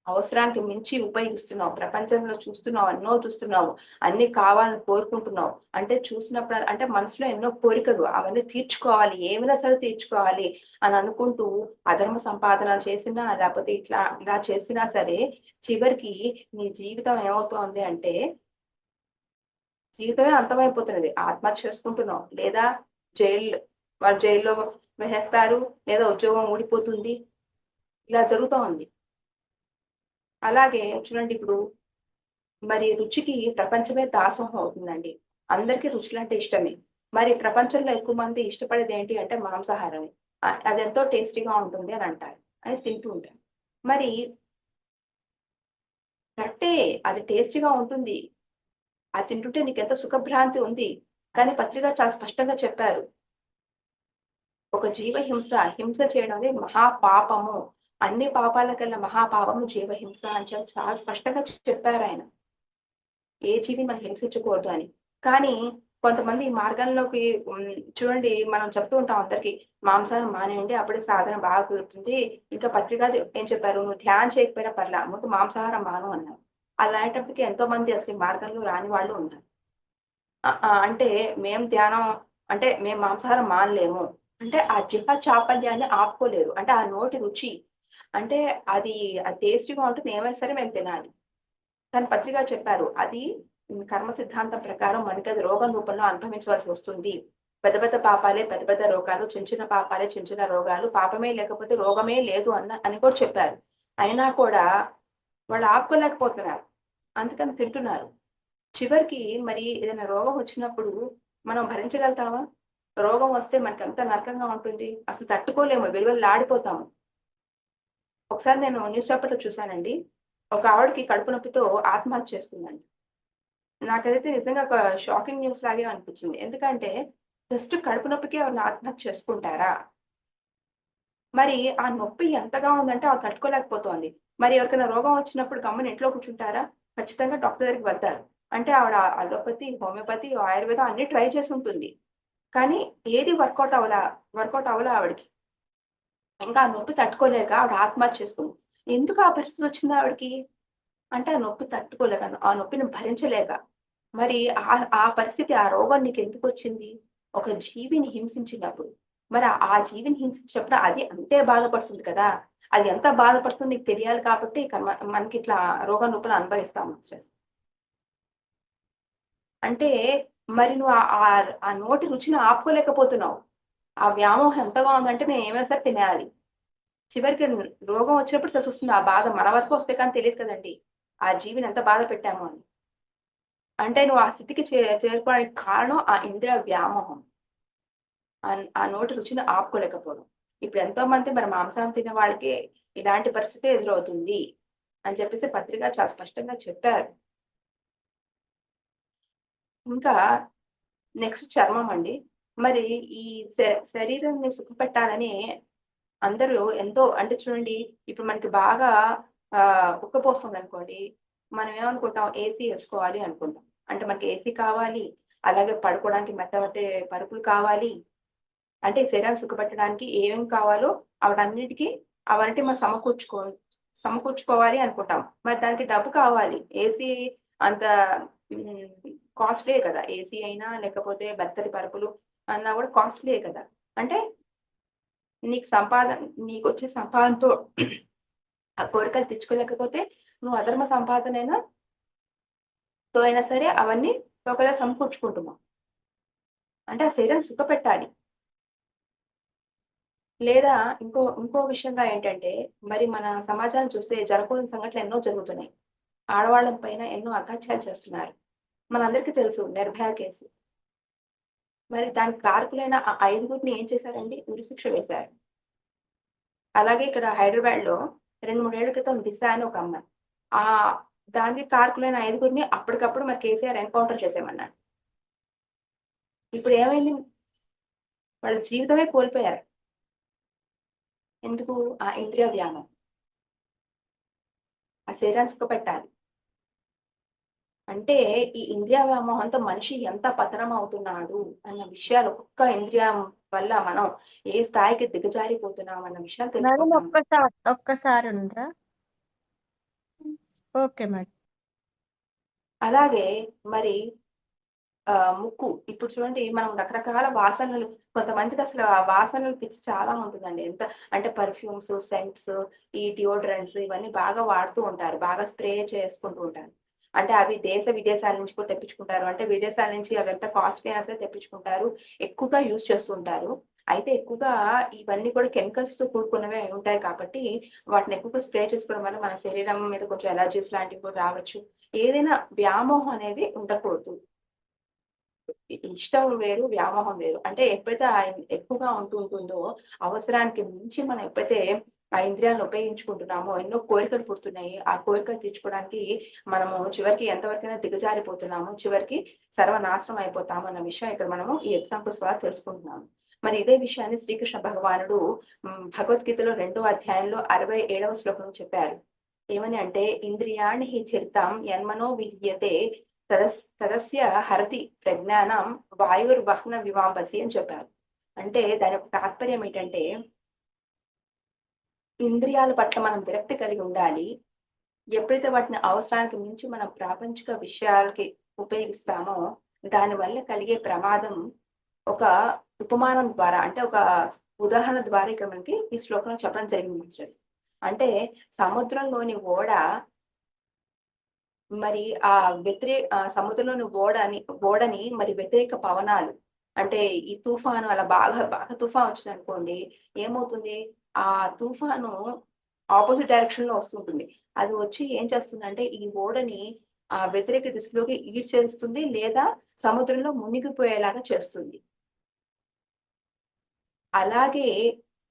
అవసరానికి మించి ఉపయోగిస్తున్నావు, ప్రపంచంలో చూస్తున్నావు, ఎన్నో చూస్తున్నావు, అన్ని కావాలని కోరుకుంటున్నావు. అంటే చూసినప్పుడు అంటే మనసులో ఎన్నో కోరికలు అవన్నీ తీర్చుకోవాలి, ఏమైనా సరే తీర్చుకోవాలి అని అనుకుంటూ అధర్మ సంపాదన చేసినా, లేకపోతే ఇలా చేసినా సరే చివరికి నీ జీవితం ఏమవుతోంది అంటే జీవితమే అంతమైపోతున్నది. ఆత్మహత్య చేసుకుంటున్నావు, లేదా వాళ్ళు జైల్లో వేసేస్తారు, లేదా ఉద్యోగం ఊడిపోతుంది. ఇలా జరుగుతా ఉంది. అలాగే చూడండి, ఇప్పుడు మరి రుచికి ప్రపంచమే దాసోహం అవుతుందండి. అందరికీ రుచులంటే ఇష్టమే. మరి ప్రపంచంలో ఎక్కువ మంది ఇష్టపడేది ఏంటి అంటే మాంసాహారమే. అదెంతో టేస్టీగా ఉంటుంది అని అంటారు. అని తింటూ ఉంటారు. మరి కరెక్టే. అది టేస్టీగా ఉంటుంది. అది తింటుంటే నీకెంతో సుఖభ్రాంతి ఉంది. కానీ పత్రిక చాలా స్పష్టంగా చెప్పారు. ఒక హింస చేయడం అనేది మహాపాపము. అన్ని పాపాలకల్లా మహాపాపము జీవహింస అని చెప్పి చాలా స్పష్టంగా చెప్పారాయన. ఏ జీవిని మనం హింసించకూడదు అని. కానీ కొంతమంది ఈ మార్గంలోకి చూడండి, మనం చెప్తూ ఉంటాం అందరికి, మాంసాహారం మానేయండి అప్పుడే సాధన బాగా కుదురుతుంది. ఇంకా పత్రిక ఏం చెప్పారు? నువ్వు ధ్యానం చేయకపోయినా పర్లా, ముందు మాంసాహారం మాను అన్నారు. అలాంటప్పటికి ఎంతో మంది అసలు ఈ మార్గంలో రాని వాళ్ళు ఉన్నారు. అంటే ధ్యానం అంటే మేము మాంసాహారం మానలేము. అంటే ఆ జిహ్వ చాపల్యాన్ని ఆపుకోలేరు. అంటే ఆ నోటి రుచి అంటే అది టేస్టీగా ఉంటుంది. ఏమైనా సరే మేము తినాలి. కానీ పత్రిక చెప్పారు. అది కర్మ సిద్ధాంతం ప్రకారం మనకది రోగం రూపంలో అనుభవించవలసి వస్తుంది. పెద్ద పెద్ద పాపాలే పెద్ద పెద్ద రోగాలు, చిన్న చిన్న పాపాలే చిన్న చిన్న రోగాలు, పాపమే లేకపోతే రోగమే లేదు అని కూడా చెప్పారు. అయినా కూడా వాళ్ళు ఆపుకోలేకపోతున్నారు. అందుకని తింటున్నారు. చివరికి మరి ఏదైనా రోగం వచ్చినప్పుడు మనం భరించగలుగుతామా? రోగం వస్తే మనకెంత నరకంగా ఉంటుంది. అసలు తట్టుకోలేము. విలవిల్లాడిపోతాము. ఒకసారి నేను న్యూస్ పేపర్‌లో చూసానండి. ఒక ఆవిడకి కడుపు నొప్పితో ఆత్మహత్య చేసుకుందంట. నాకదైతే నిజంగా ఒక షాకింగ్ న్యూస్ లాగే అనిపించింది. ఎందుకంటే జస్ట్ కడుపు నొప్పికి ఎవరైనా ఆత్మహత్య చేసుకుంటారా? మరి ఆ నొప్పి ఎంతగా ఉందంటే ఆవిడ తట్టుకోలేకపోతోంది. మరి ఎవరికైనా రోగం వచ్చినప్పుడు గమ్మున ఇంట్లో కూర్చుంటారా? ఖచ్చితంగా డాక్టర్ దగ్గరికి వెళ్తారు. అంటే ఆవిడ అలోపతి, హోమియోపతి, ఆయుర్వేదం అన్నీ ట్రై చేసుంటుంది. కానీ ఏది వర్కౌట్ అవ్వలా ఆవిడకి. ఇంకా ఆ నొప్పి తట్టుకోలేక ఆవిడ ఆత్మహత్య చేసుకుంది. ఎందుకు ఆ పరిస్థితి వచ్చింది ఆవిడకి? అంటే ఆ నొప్పి తట్టుకోలేక, ఆ నొప్పిని భరించలేక. మరి ఆ పరిస్థితి, ఆ రోగం నీకెందుకొచ్చింది? ఒక జీవిని హింసించినప్పుడు. మరి ఆ జీవిని హింసించినప్పుడు అది అంతే బాధపడుతుంది కదా! అది ఎంత బాధపడుతుందో నీకు తెలియాలి కాబట్టి మనకిట్లా రోగం రూపంలో అనుభవిస్తాం స్ట్రెస్. అంటే మరి నువ్వు ఆ నోటి రుచిని ఆపుకోలేకపోతున్నావు. ఆ వ్యామోహం ఎంతగా ఉందంటే నేనేమైనా సరే తినేయాలి. చివరికి రోగం వచ్చినప్పుడు తెలిసొస్తుంది ఆ బాధ. మన వరకు వస్తే కానీ తెలీదు కదండీ! ఆ జీవిని ఎంత బాధ పెట్టామో అని. అంటే నువ్వు ఆ స్థితికి చేరుకోవడానికి కారణం ఆ ఇంద్రియ వ్యామోహం. ఆ నోటి రుచిని ఆపుకోలేకపోవడం. ఇప్పుడు ఎంతో మంది మరి మాంసాహారం తినే వాళ్ళకి ఇలాంటి పరిస్థితే ఎదురవుతుంది అని చెప్పేసి పత్రిక చాలా స్పష్టంగా చెప్పారు. ఇంకా నెక్స్ట్ చర్మం అండి. మరి ఈ శరీరాన్ని సుఖపెట్టాలని అందరూ ఎంతో అంటే చూడండి, ఇప్పుడు మనకి బాగా ఉక్కపోస్తుందనుకోండి, మనం ఏమనుకుంటాం ఏసీ ఏసుకోవాలి అనుకుంటాం. అంటే మనకి ఏసీ కావాలి, అలాగే పడుకోవడానికి మెత్తటి పరుపులు కావాలి. అంటే ఈ శరీరాన్ని సుఖపెట్టడానికి ఏమేమి కావాలో అవన్నిటికి అవన్నీ మనం సమకూర్చుకోవాలి అనుకుంటాం. మరి దానికి డబ్బు కావాలి. ఏసీ అంత హ్మ్, కాస్ట్‌లీయే కదా! ఏసీ అయినా లేకపోతే మెత్తటి పరుపులు అన్నా కూడా కాస్ట్‌లీయే కదా! అంటే నీకొచ్చే సంపాదనతో ఆ కోరికలు తెచ్చుకోలేకపోతే నువ్వు అధర్మ సంపాదనైనా అయినా సరే అవన్నీ ఒకవేళ సమకూర్చుకుంటున్నావు. అంటే ఆ శరీరాన్ని సుఖపెట్టాలి. లేదా ఇంకో విషయంగా ఏంటంటే, మరి మన సమాజాన్ని చూస్తే జరగకూడని సంఘటనలు ఎన్నో జరుగుతున్నాయి. ఆడవాళ్ళ పైన ఎన్నో అఘాయిత్యాలు చేస్తున్నారు. మనందరికీ తెలుసు 'నిర్భయ' కేసు. మరి దానికి కారకులైన ఆ ఐదుగురిని ఏం చేశారండి? ఉరిశిక్ష వేశారు. అలాగే ఇక్కడ హైదరాబాద్‌లో 2, 3 ఏళ్ల క్రితం 'దిశ' అని ఒక అమ్మాయి. ఆహ్, దానికి కారకులైన ఐదుగురిని అప్పటికప్పుడు మరి కేసీఆర్ ఎన్‌కౌంటర్ చేసేయమన్నాడు. ఇప్పుడు ఏమైంది? వాళ్ళ జీవితమే కోల్పోయారు. ఎందుకు? ఆ ఇంద్రియ వ్యామోహం. ఆ శరీరాన్ని సుఖపెట్టాలి. అంటే ఈ ఇంద్రియ వ్యామోహంతో మనిషి ఎంత పతనం అవుతున్నాడు అన్న విషయాలు ఒక్కొక్క ఇంద్రియం వల్ల మనం ఏ స్థాయికి దిగజారిపోతున్నాం అన్న విషయాలు మేడం తెలుసుకుంటాం. ఒక్కసారి ఉండరా? Okay madam. అలాగే మరి ముక్కు ఇప్పుడు చూడండి, మనం రకరకాల వాసనలు, కొంతమందికి అసలు ఆ వాసనలు పిచ్చి చాలా ఉంటుందండి. ఎంత అంటే పర్ఫ్యూమ్స్, సెంట్స్, ఈ డియోడ్రెంట్స్ ఇవన్నీ బాగా వాడుతూ ఉంటారు. బాగా స్ప్రే చేసుకుంటూ ఉంటారు. అంటే అవి దేశ విదేశాల నుంచి కూడా తెప్పించుకుంటారు. అంటే విదేశాల నుంచి అవి ఎంత కాస్ట్‌లీ అయినా సరే తెప్పించుకుంటారు. ఎక్కువగా యూజ్ చేస్తూ ఉంటారు. అయితే ఎక్కువగా ఇవన్నీ కూడా కెమికల్స్ తో కూడుకున్నవే అయి ఉంటాయి కాబట్టి వాటిని ఎక్కువగా స్ప్రే చేసుకోవడం వల్ల మన శరీరం మీద కొంచెం ఎలర్జీస్ లాంటివి కూడా రావచ్చు. ఏదైనా వ్యామోహం అనేది ఉండకూడదు. ఇష్టం వేరు, వ్యామోహం వేరు. అంటే ఎప్పుడైతే ఎక్కువగా ఉంటుందో, అవసరానికి మించి మనం ఎప్పుడైతే ఆ ఇంద్రియాలను ఉపయోగించుకుంటున్నామో, ఎన్నో కోరికలు పుడుతున్నాయి. ఆ కోరికలు తీర్చుకోవడానికి మనము చివరికి ఎంతవరకైనా దిగజారిపోతున్నాము. చివరికి సర్వనాశనం అయిపోతాము అన్న విషయం ఇక్కడ మనము ఈ ఎగ్జాంపుల్స్ ద్వారా తెలుసుకుంటున్నాము. మరి ఇదే విషయాన్ని శ్రీకృష్ణ భగవానుడు భగవద్గీతలో 2వ అధ్యాయంలో 67వ శ్లోకంలో చెప్పారు. ఏమని అంటే, ఇంద్రియాణి హి చిత్తం యన్మనో విద్యతే తదస్య హరతి ప్రజ్ఞానం వాయుర్వహ్న వివాంబసి అని చెప్పారు. అంటే దాని యొక్క తాత్పర్యం ఏంటంటే, ఇంద్రియాల పట్ల మనం విరక్తి కలిగి ఉండాలి. ఎప్పుడైతే వాటిని అవసరానికి మించి మనం ప్రాపంచిక విషయాలకి ఉపయోగిస్తామో, దాని వల్ల కలిగే ప్రమాదం ఒక ఉపమానం ద్వారా, అంటే ఒక ఉదాహరణ ద్వారా ఇక్కడ మనకి ఈ శ్లోకంలో చెప్పడం జరిగింది మాస్టర్స్. అంటే సముద్రంలోని ఓడ మరి సముద్రంలోని ఓడని మరి వ్యతిరేక పవనాలు, అంటే ఈ తుఫాను అలా బాగా బాగా తుఫాన్ వచ్చిందనుకోండి, ఏమవుతుంది? ఆ తుఫాను ఆపోజిట్ డైరెక్షన్ లో వస్తుంటుంది. అది వచ్చి ఏం చేస్తుందంటే ఈ ఓడని వ్యతిరేక దిశలోకి ఈడ్చేస్తుంది, లేదా సముద్రంలో మునిగిపోయేలాగా చేస్తుంది. అలాగే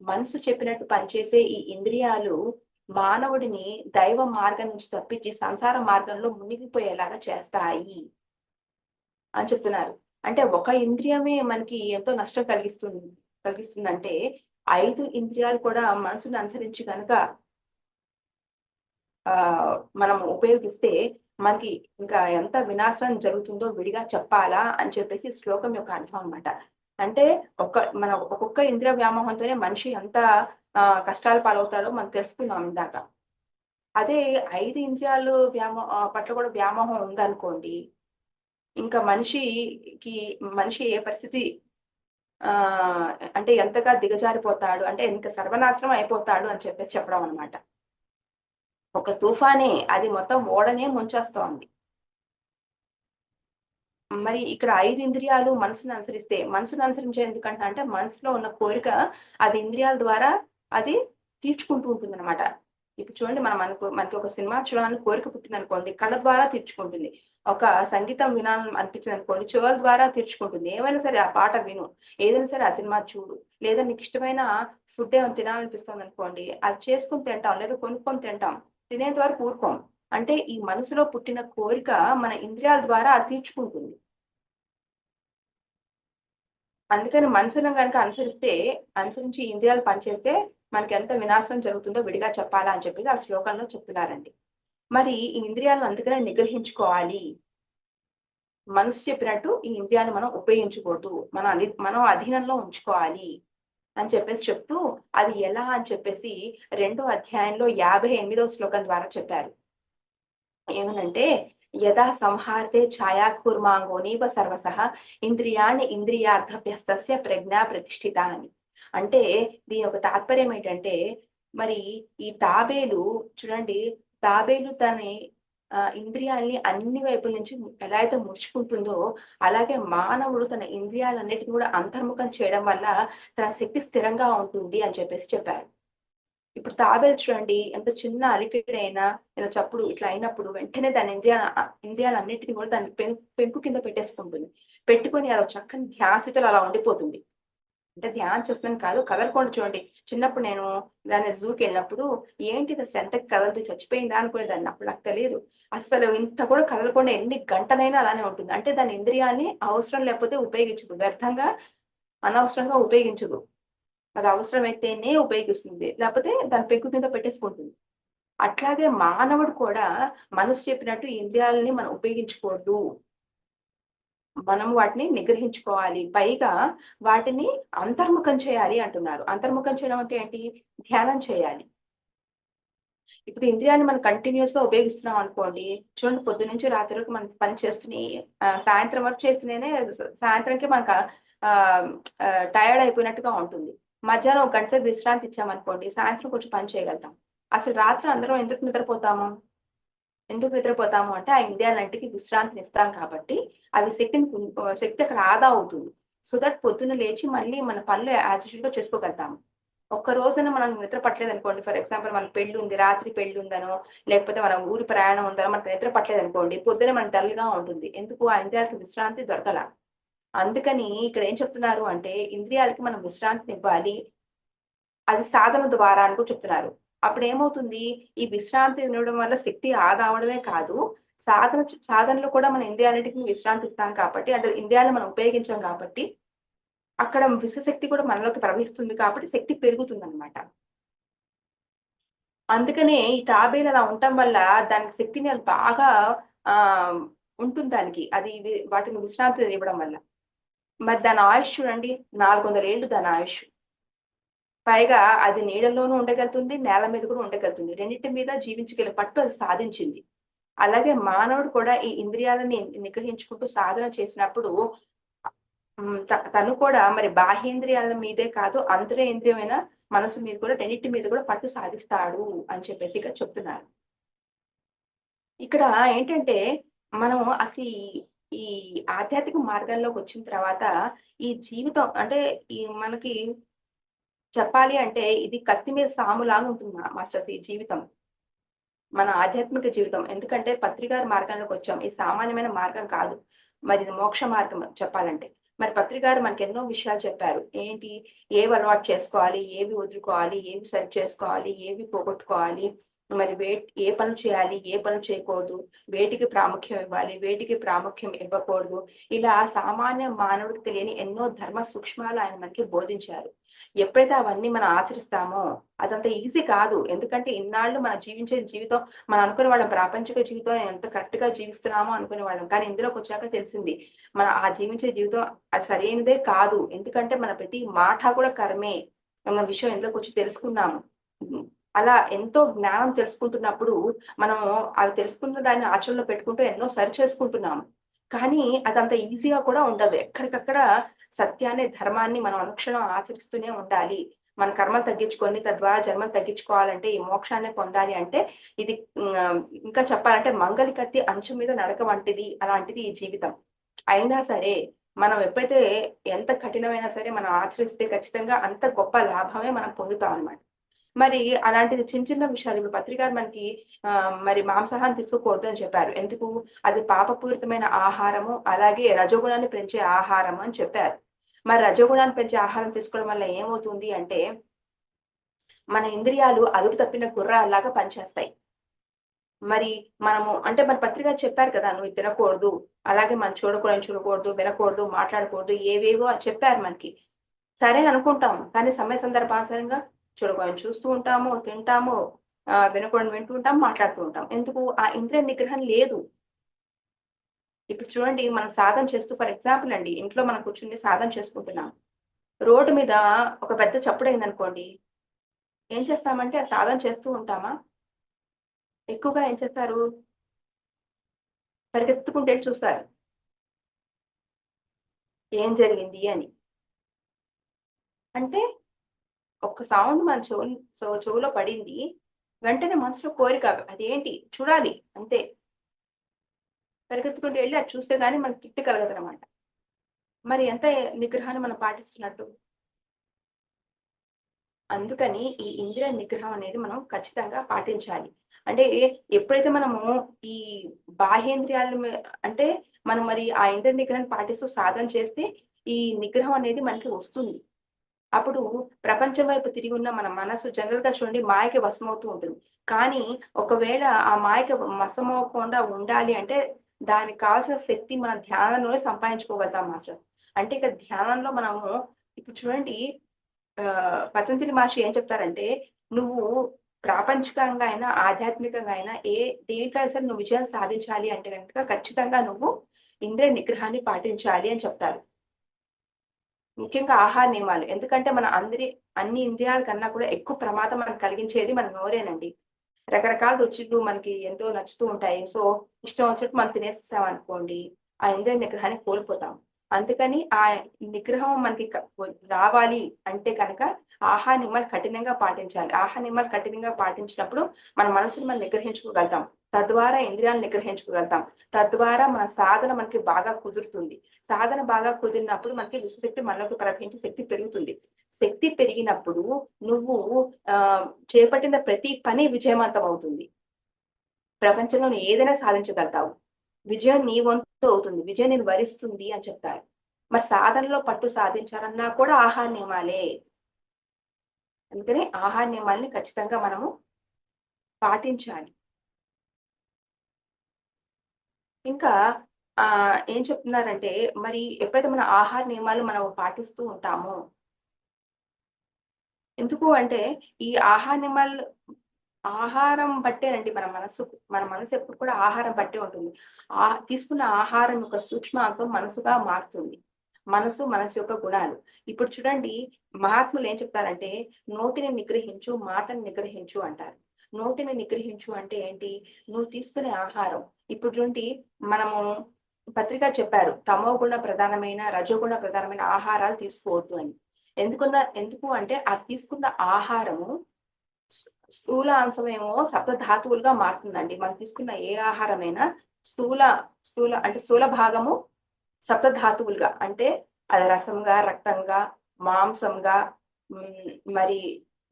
మనసు చెప్పినట్టు పనిచేసే ఈ ఇంద్రియాలు మానవుడిని దైవ మార్గం నుంచి తప్పించి సంసార మార్గంలో మునిగిపోయేలాగా చేస్తాయి అని చెప్తున్నారు. అంటే ఒక ఇంద్రియమే మనకి ఎంతో నష్టం కలిగిస్తుందంటే 5 ఇంద్రియాలు కూడా మనసుని అనుసరించి కనుక మనం ఉపయోగిస్తే మనకి ఇంకా ఎంత వినాశనం జరుగుతుందో విడిగా చెప్పాలా అని చెప్పేసి శ్లోకం యొక్క అర్థం అన్నమాట. అంటే ఒక్కొక్క ఇంద్రియ వ్యామోహంతోనే మనిషి ఎంత కష్టాలు పాలవుతాడో మనం తెలుసుకున్నాం ఇందాక. అదే 5 ఇంద్రియాలు పట్ల కూడా వ్యామోహం ఉందనుకోండి, ఇంకా మనిషి ఏ పరిస్థితి అంటే ఎంతగా దిగజారిపోతాడు, అంటే ఇంకా సర్వనాశనం అయిపోతాడు అని చెప్పేసి చెప్పడం అన్నమాట. ఒక తుఫానే అది మొత్తం ఓడనే ముంచేస్తోంది. మరి ఇక్కడ 5 ఇంద్రియాలు మనసుని అనుసరించే ఎందుకంట అంటే మనసులో ఉన్న కోరిక అది ఇంద్రియాల ద్వారా అది తీర్చుకుంటూ ఉంటుందన్నమాట. ఇప్పుడు చూడండి, మనకి ఒక సినిమా చూడాలని కోరిక పుట్టిందనుకోండి, కళ్ళ ద్వారా తీర్చుకుంటుంది. ఒక సంగీతం వినాలని అనిపించిందనుకోండి, చెవుల ద్వారా తీర్చుకుంటుంది. ఏమైనా సరే ఆ పాట విను, ఏదైనా సరే ఆ సినిమా చూడు, లేదా నీకు ఇష్టమైన ఫుడ్ ఏమైనా తినాలనిపిస్తుందనుకోండి, అది చేసుకొని తింటాం, లేదా కొనుక్కొని తింటాం. తినేంత వరకు ఊరుకోం. అంటే ఈ మనసులో పుట్టిన కోరిక మన ఇంద్రియాల ద్వారా అది తీర్చుకుంటుంది. అందుకని మనసును గనుక అనుసరించి ఇంద్రియాలు పనిచేస్తే మనకి ఎంత వినాశనం జరుగుతుందో విడిగా చెప్పాలా అని చెప్పేసి ఆ శ్లోకంలో చెప్తున్నారండి. మరి ఈ ఇంద్రియాలను అందుకనే నిగ్రహించుకోవాలి. మనసు చెప్పినట్టు ఈ ఇంద్రియాలను మనం ఉపయోగించకూడదు. మనం అధీనంలో ఉంచుకోవాలి అని చెప్పేసి చెప్తూ, అది ఎలా అని చెప్పేసి 2వ అధ్యాయంలో 58వ శ్లోకం ద్వారా చెప్పారు. ఏమనంటే, యదా సంహార్తే ఛాయాకూర్మాంగోనీవ సర్వసః ఇంద్రియాణి ఇంద్రియార్థభ్యస్తస్య ప్రజ్ఞా ప్రతిష్ఠిత అని. అంటే దీని యొక్క తాత్పర్యం ఏంటంటే, మరి ఈ తాబేలు చూడండి, తాబేలు ఇంద్రియాల్ని అన్ని వైపుల నుంచి ఎలా అయితే ముడుచుకుంటుందో, అలాగే మానవుడు తన ఇంద్రియాలన్నిటిని కూడా అంతర్ముఖం చేయడం వల్ల తన శక్తి స్థిరంగా ఉంటుంది అని చెప్పేసి చెప్పారు. ఇప్పుడు తాబేలు చూడండి, ఎంత చిన్న అలికిడైనా లేదా చప్పుడు ఇట్లా అయినప్పుడు వెంటనే దాని ఇంద్రియాలన్నిటిని కూడా దాని పెంకు కింద పెట్టేసుకుంటుంది. పెట్టుకొని అది ఒక చక్కని ధ్యాసతో అలా ఉండిపోతుంది. అంటే ధ్యానం చేస్తున్నాను కాదు, కదలకుండా చూడండి. చిన్నప్పుడు నేను దాన్ని జూకి వెళ్ళినప్పుడు, ఏంటి ఇది అసలు ఎంతకి కదలదు, చచ్చిపోయిందా అనుకునేదాన్ని. అప్పుడు నాకు తెలియదు. అసలు ఇంత కూడా కదలకుండా ఎన్ని గంటలైనా అలానే ఉంటుంది. అంటే దాని ఇంద్రియాన్ని అవసరం లేకపోతే ఉపయోగించదు, వ్యర్థంగా అనవసరంగా ఉపయోగించదు. అది అవసరమైతేనే ఉపయోగిస్తుంది, లేకపోతే దాని పెంకు కింద పెట్టేసుకుంటుంది. అట్లాగే మానవుడు కూడా మనసు చెప్పినట్టు ఇంద్రియాలని మనం ఉపయోగించకూడదు. మనం వాటిని నిగ్రహించుకోవాలి. పైగా వాటిని అంతర్ముఖం చేయాలి అంటున్నారు. అంతర్ముఖం చేయడం అంటే ఏంటి? ధ్యానం చేయాలి. ఇప్పుడు ఇంద్రియాన్ని మనం కంటిన్యూస్ గా ఉపయోగిస్తున్నాం అనుకోండి, చూడండి పొద్దునుంచి రాత్రి వరకు మనం పని చేస్తూనే సాయంత్రం వరకు చేస్తూనే సాయంత్రంకి మనకు టైర్డ్ అయిపోయినట్టుగా ఉంటుంది. మధ్యాహ్నం ఒక గంట సేపు విశ్రాంతి ఇచ్చామనుకోండి, సాయంత్రం కొంచెం పని చేయగలుగుతాం. అసలు రాత్రి అందరం ఎందుకు నిద్రపోతాము అంటే ఆ ఇంద్రియాలంటికి విశ్రాంతిని ఇస్తాం కాబట్టి అవి శక్తి అక్కడ ఆదా అవుతుంది. సో దట్ పొద్దున్న లేచి మళ్ళీ మన పనులు యాజ్ గా చేసుకోగలుగుతాము. ఒక్క రోజున మనం నిద్ర పట్టలేదు అనుకోండి, ఫర్ ఎగ్జాంపుల్ మన పెళ్లి ఉంది, రాత్రి పెళ్లి ఉందనో, లేకపోతే మన ఊరి ప్రయాణం ఉందనో మనకు నిద్ర పట్టలేదు అనుకోండి, పొద్దున మనకు డల్ గా ఉంటుంది. ఎందుకు? ఆ ఇంద్రియాలకు విశ్రాంతి దొరకల. అందుకని ఇక్కడ ఏం చెప్తున్నారు అంటే ఇంద్రియాలకి మనం విశ్రాంతిని ఇవ్వాలి, అది సాధన ద్వారా అని కూడా చెప్తున్నారు. అప్పుడు ఏమవుతుంది, ఈ విశ్రాంతి ఇవ్వడం వల్ల శక్తి ఆదా అవడమే కాదు, సాధనలో కూడా మన ఇంద్రియాలన్నిటికీ విశ్రాంతి ఇస్తాం కాబట్టి, అంటే ఇంద్రియాలను మనం ఉపయోగించాం కాబట్టి అక్కడ విశ్వశక్తి కూడా మనలోకి ప్రవహిస్తుంది కాబట్టి శక్తి పెరుగుతుందన్నమాట. అందుకనే ఈ తాబేలు అలా ఉండటం వల్ల దానికి శక్తిని అది బాగా ఉంటుంది దానికి. అది వాటిని విశ్రాంతి ఇవ్వడం వల్ల. మరి దాని ఆయుష్ చూడండి, 400 ఏళ్ళు దాని ఆయుష్. పైగా అది నీడల్లోనూ ఉండగలుగుతుంది, నేల మీద కూడా ఉండగలుగుతుంది. రెండింటి మీద జీవించగల పట్టు అది సాధించింది. అలాగే మానవుడు కూడా ఈ ఇంద్రియాలని నిగ్రహించుకుంటూ సాధన చేసినప్పుడు తను కూడా మరి బాహ్యేంద్రియాల మీదే కాదు, అంతరేంద్రియమైన మనసు మీద కూడా, రెండింటి మీద కూడా పట్టు సాధిస్తాడు అని చెప్పేసి ఇక్కడ చెప్తున్నారు. ఇక్కడ ఏంటంటే మనం అసలు ఈ ఆధ్యాత్మిక మార్గంలోకి వచ్చిన తర్వాత ఈ జీవితం అంటే ఈ మనకి చెప్పాలి అంటే ఇది కత్తి మీద సాములాగా ఉంటుంది మాస్టర్స్ ఈ జీవితం, మన ఆధ్యాత్మిక జీవితం. ఎందుకంటే పత్రికారి మార్గంలోకి వచ్చాం, ఇది సామాన్యమైన మార్గం కాదు, మరి ఇది మోక్ష మార్గం చెప్పాలంటే. మరి పత్రికారు మనకి ఎన్నో విషయాలు చెప్పారు. ఏంటి? ఏవి అలవాటు చేసుకోవాలి, ఏవి వదులుకోవాలి, ఏవి సరి చేసుకోవాలి, ఏవి పోగొట్టుకోవాలి, మరి ఏ పనులు చేయాలి, ఏ పనులు చేయకూడదు, వేటికి ప్రాముఖ్యం ఇవ్వాలి, వేటికి ప్రాముఖ్యం ఇవ్వకూడదు, ఇలా సామాన్య మానవుడికి తెలియని ఎన్నో ధర్మ సూక్ష్మాలు ఆయన మనకి బోధించారు. ఎప్పుడైతే అవన్నీ మనం ఆచరిస్తామో అదంత ఈజీ కాదు. ఎందుకంటే ఇన్నాళ్ళు మనం జీవించే జీవితం, మనం అనుకునే వాళ్ళం ప్రాపంచిక జీవితం ఎంత కరెక్ట్ గా జీవిస్తున్నామో అనుకునే వాళ్ళం. కానీ ఇందులోకి వచ్చాక తెలిసింది మన ఆ జీవించే జీవితం అది సరైనదే కాదు. ఎందుకంటే మన ప్రతి మాట కూడా కర్మే అన్న విషయం ఇందులోకి వచ్చి తెలుసుకున్నాము. అలా ఎంతో జ్ఞానం తెలుసుకుంటున్నప్పుడు మనము అవి తెలుసుకున్న దాన్ని ఆచరణలో పెట్టుకుంటూ ఎన్నో సరి చేసుకుంటున్నాము. కానీ అదంత ఈజీగా కూడా ఉండదు. ఎక్కడికక్కడ సత్యాన్ని, ధర్మాన్ని మనం అనుక్షణం ఆచరిస్తూనే ఉండాలి. మన కర్మలు తగ్గించుకొని తద్వారా జన్మలు తగ్గించుకోవాలంటే, ఈ మోక్షాన్ని పొందాలి అంటే ఇది ఇంకా చెప్పాలంటే మంగలి కత్తి అంచు మీద నడక వంటిది, అలాంటిది ఈ జీవితం. అయినా సరే మనం ఎప్పుడైతే ఎంత కఠినమైనా సరే మనం ఆచరిస్తే ఖచ్చితంగా అంత గొప్ప లాభమే మనం పొందుతాం అన్నమాట. మరి అలాంటిది చిన్న చిన్న విషయాలు ఇప్పుడు పత్రికారు మనకి మరి మాంసాహారం తీసుకోకూడదు అని చెప్పారు. ఎందుకు? అది పాపపూరితమైన ఆహారము, అలాగే రజోగుణాన్ని పెంచే ఆహారము అని చెప్పారు. మరి రజోగుణాన్ని పెంచే ఆహారం తీసుకోవడం వల్ల ఏమవుతుంది అంటే మన ఇంద్రియాలు అదుపు తప్పిన గుర్రాల్లాగా పనిచేస్తాయి. మరి మనము అంటే మన పత్రిక చెప్పారు కదా, నువ్వు తినకూడదు, అలాగే మనం చూడకూడదు, వినకూడదు, మాట్లాడకూడదు, ఏవేవో చెప్పారు మనకి. సరే అనుకుంటాం, కానీ సమయ సందర్భానుసారంగా చూడకూడదు చూస్తూ ఉంటాము, తింటాము, వినకూడదు వింటూ ఉంటాం, మాట్లాడుతూ ఉంటాం. ఎందుకు? ఆ ఇంద్రియ నిగ్రహం లేదు. ఇప్పుడు చూడండి, మనం సాధన చేస్తూ ఫర్ ఎగ్జాంపుల్ అండి, ఇంట్లో మనం కూర్చుని సాధన చేసుకుంటున్నాం, రోడ్డు మీద ఒక పెద్ద చప్పుడైంది అనుకోండి, ఏం చేస్తామంటే ఆ సాధన చేస్తూ ఉంటామా? ఎక్కువగా ఏం చేస్తారు? పరిగెత్తుకుంటే చూస్తారు ఏం జరిగింది అని. అంటే ఒక్క సౌండ్ మన చెవులో పడింది, వెంటనే మనసులో కోరిక అదేంటి చూడాలి అంతే. పరిగెత్తుకుంటూ వెళ్ళి అది చూస్తే గానీ మనకి తృప్తి కలగదనమాట. మరి ఎంత నిగ్రహాన్ని మనం పాటిస్తున్నట్టు. అందుకని ఈ ఇంద్రియ నిగ్రహం అనేది మనం ఖచ్చితంగా పాటించాలి. అంటే ఎప్పుడైతే మనము ఈ బాహ్యేంద్రియాల అంటే మనం మరి ఆ ఇంద్రియ నిగ్రహాన్ని పాటిస్తూ సాధన చేస్తే ఈ నిగ్రహం అనేది మనకి వస్తుంది. అప్పుడు ప్రపంచం వైపు తిరిగి ఉన్న మన మనసు జనరల్ గా చూడండి మాయకి వశమవుతూ ఉంటుంది. కానీ ఒకవేళ ఆ మాయకి వశమవకుండా ఉండాలి అంటే దానికి కావాల్సిన శక్తి మన ధ్యానంలోనే సంపాదించుకోగలుగుతాం మాస్టర్స్. అంటే ఇక్కడ ధ్యానంలో మనము ఇప్పుడు చూడండి పతంజలి మహర్షి ఏం చెప్తారంటే, నువ్వు ప్రాపంచికంగా అయినా, ఆధ్యాత్మికంగా అయినా దేంట్లో సరే నువ్వు విజయం సాధించాలి అంటే కనుక ఖచ్చితంగా నువ్వు ఇంద్రియ నిగ్రహాన్ని పాటించాలి అని చెప్తారు. ముఖ్యంగా ఆహార నియమాలు. ఎందుకంటే మన అన్ని ఇంద్రియాల కన్నా కూడా ఎక్కువ ప్రమాదం మనకు కలిగించేది మన నోరేనండి. రకరకాల రుచులు మనకి ఎంతో నచ్చుతూ ఉంటాయి. సో ఇష్టం వచ్చినట్టు మనం తినేసేసాం అనుకోండి, ఆ ఇంద్రియ నిగ్రహాన్ని కోల్పోతాం. అందుకని ఆ నిగ్రహం మనకి రావాలి అంటే కనుక ఆహార నియమాలు కఠినంగా పాటించాలి. ఆహార నియమాలు కఠినంగా పాటించినప్పుడు మన మనసును మనం నిగ్రహించుకోగలుగుతాం. తద్వారా ఇంద్రియాలను నిగ్రహించుకోగలుగుతాం. తద్వారా మన సాధన మనకి బాగా కుదురుతుంది. సాధన బాగా కుదిరినప్పుడు మనకి విశ్వశక్తి మనలోకి ప్రవహించే శక్తి పెరుగుతుంది. శక్తి పెరిగినప్పుడు నువ్వు చేపట్టిన ప్రతి పని విజయవంతం అవుతుంది. ప్రపంచంలో నువ్వు ఏదైనా సాధించగలుగుతావు. విజయం నీ వంతు అవుతుంది. విజయం నేను వరిస్తుంది అని చెప్తారు. మరి సాధనలో పట్టు సాధించాలన్నా కూడా ఆహార నియమాలే. అందుకని ఆహార నియమాల్ని ఖచ్చితంగా మనము పాటించాలి. ఇంకా ఏం చెప్తున్నారంటే మరి ఎప్పుడైతే మన ఆహార నియమాలు మనం పాటిస్తూ ఉంటామో, ఎందుకు అంటే ఈ ఆహార నియమాలు ఆహారం బట్టేనండి మన మనసు ఎప్పుడు కూడా ఆహారం బట్టే ఉంటుంది. తీసుకున్న ఆహారం యొక్క సూక్ష్మాంశం మనసుగా మారుతుంది. మనసు యొక్క గుణాలు. ఇప్పుడు చూడండి, మహాత్ములు ఏం చెప్తారంటే నోటిని నిగ్రహించు, మాటని నిగ్రహించు అంటారు. నోటిని నిగ్రహించు అంటే ఏంటి? నువ్వు తీసుకునే ఆహారం. ఇప్పుడు చూడండి, మనము పత్రిక చెప్పారు తమోగుణ ప్రధానమైన రజోగుణ ప్రధానమైన ఆహారాలు తీసుకోవద్దు అని. ఎందుకు అంటే ఆ తీసుకున్న ఆహారము స్థూల అంశమేమో సప్త ధాతువులుగా మారుతుందండి. మనం తీసుకున్న ఏ ఆహారమైనా స్థూల భాగము సప్త ధాతువులుగా, అంటే అది రసంగా, రక్తంగా, మాంసంగా, మరి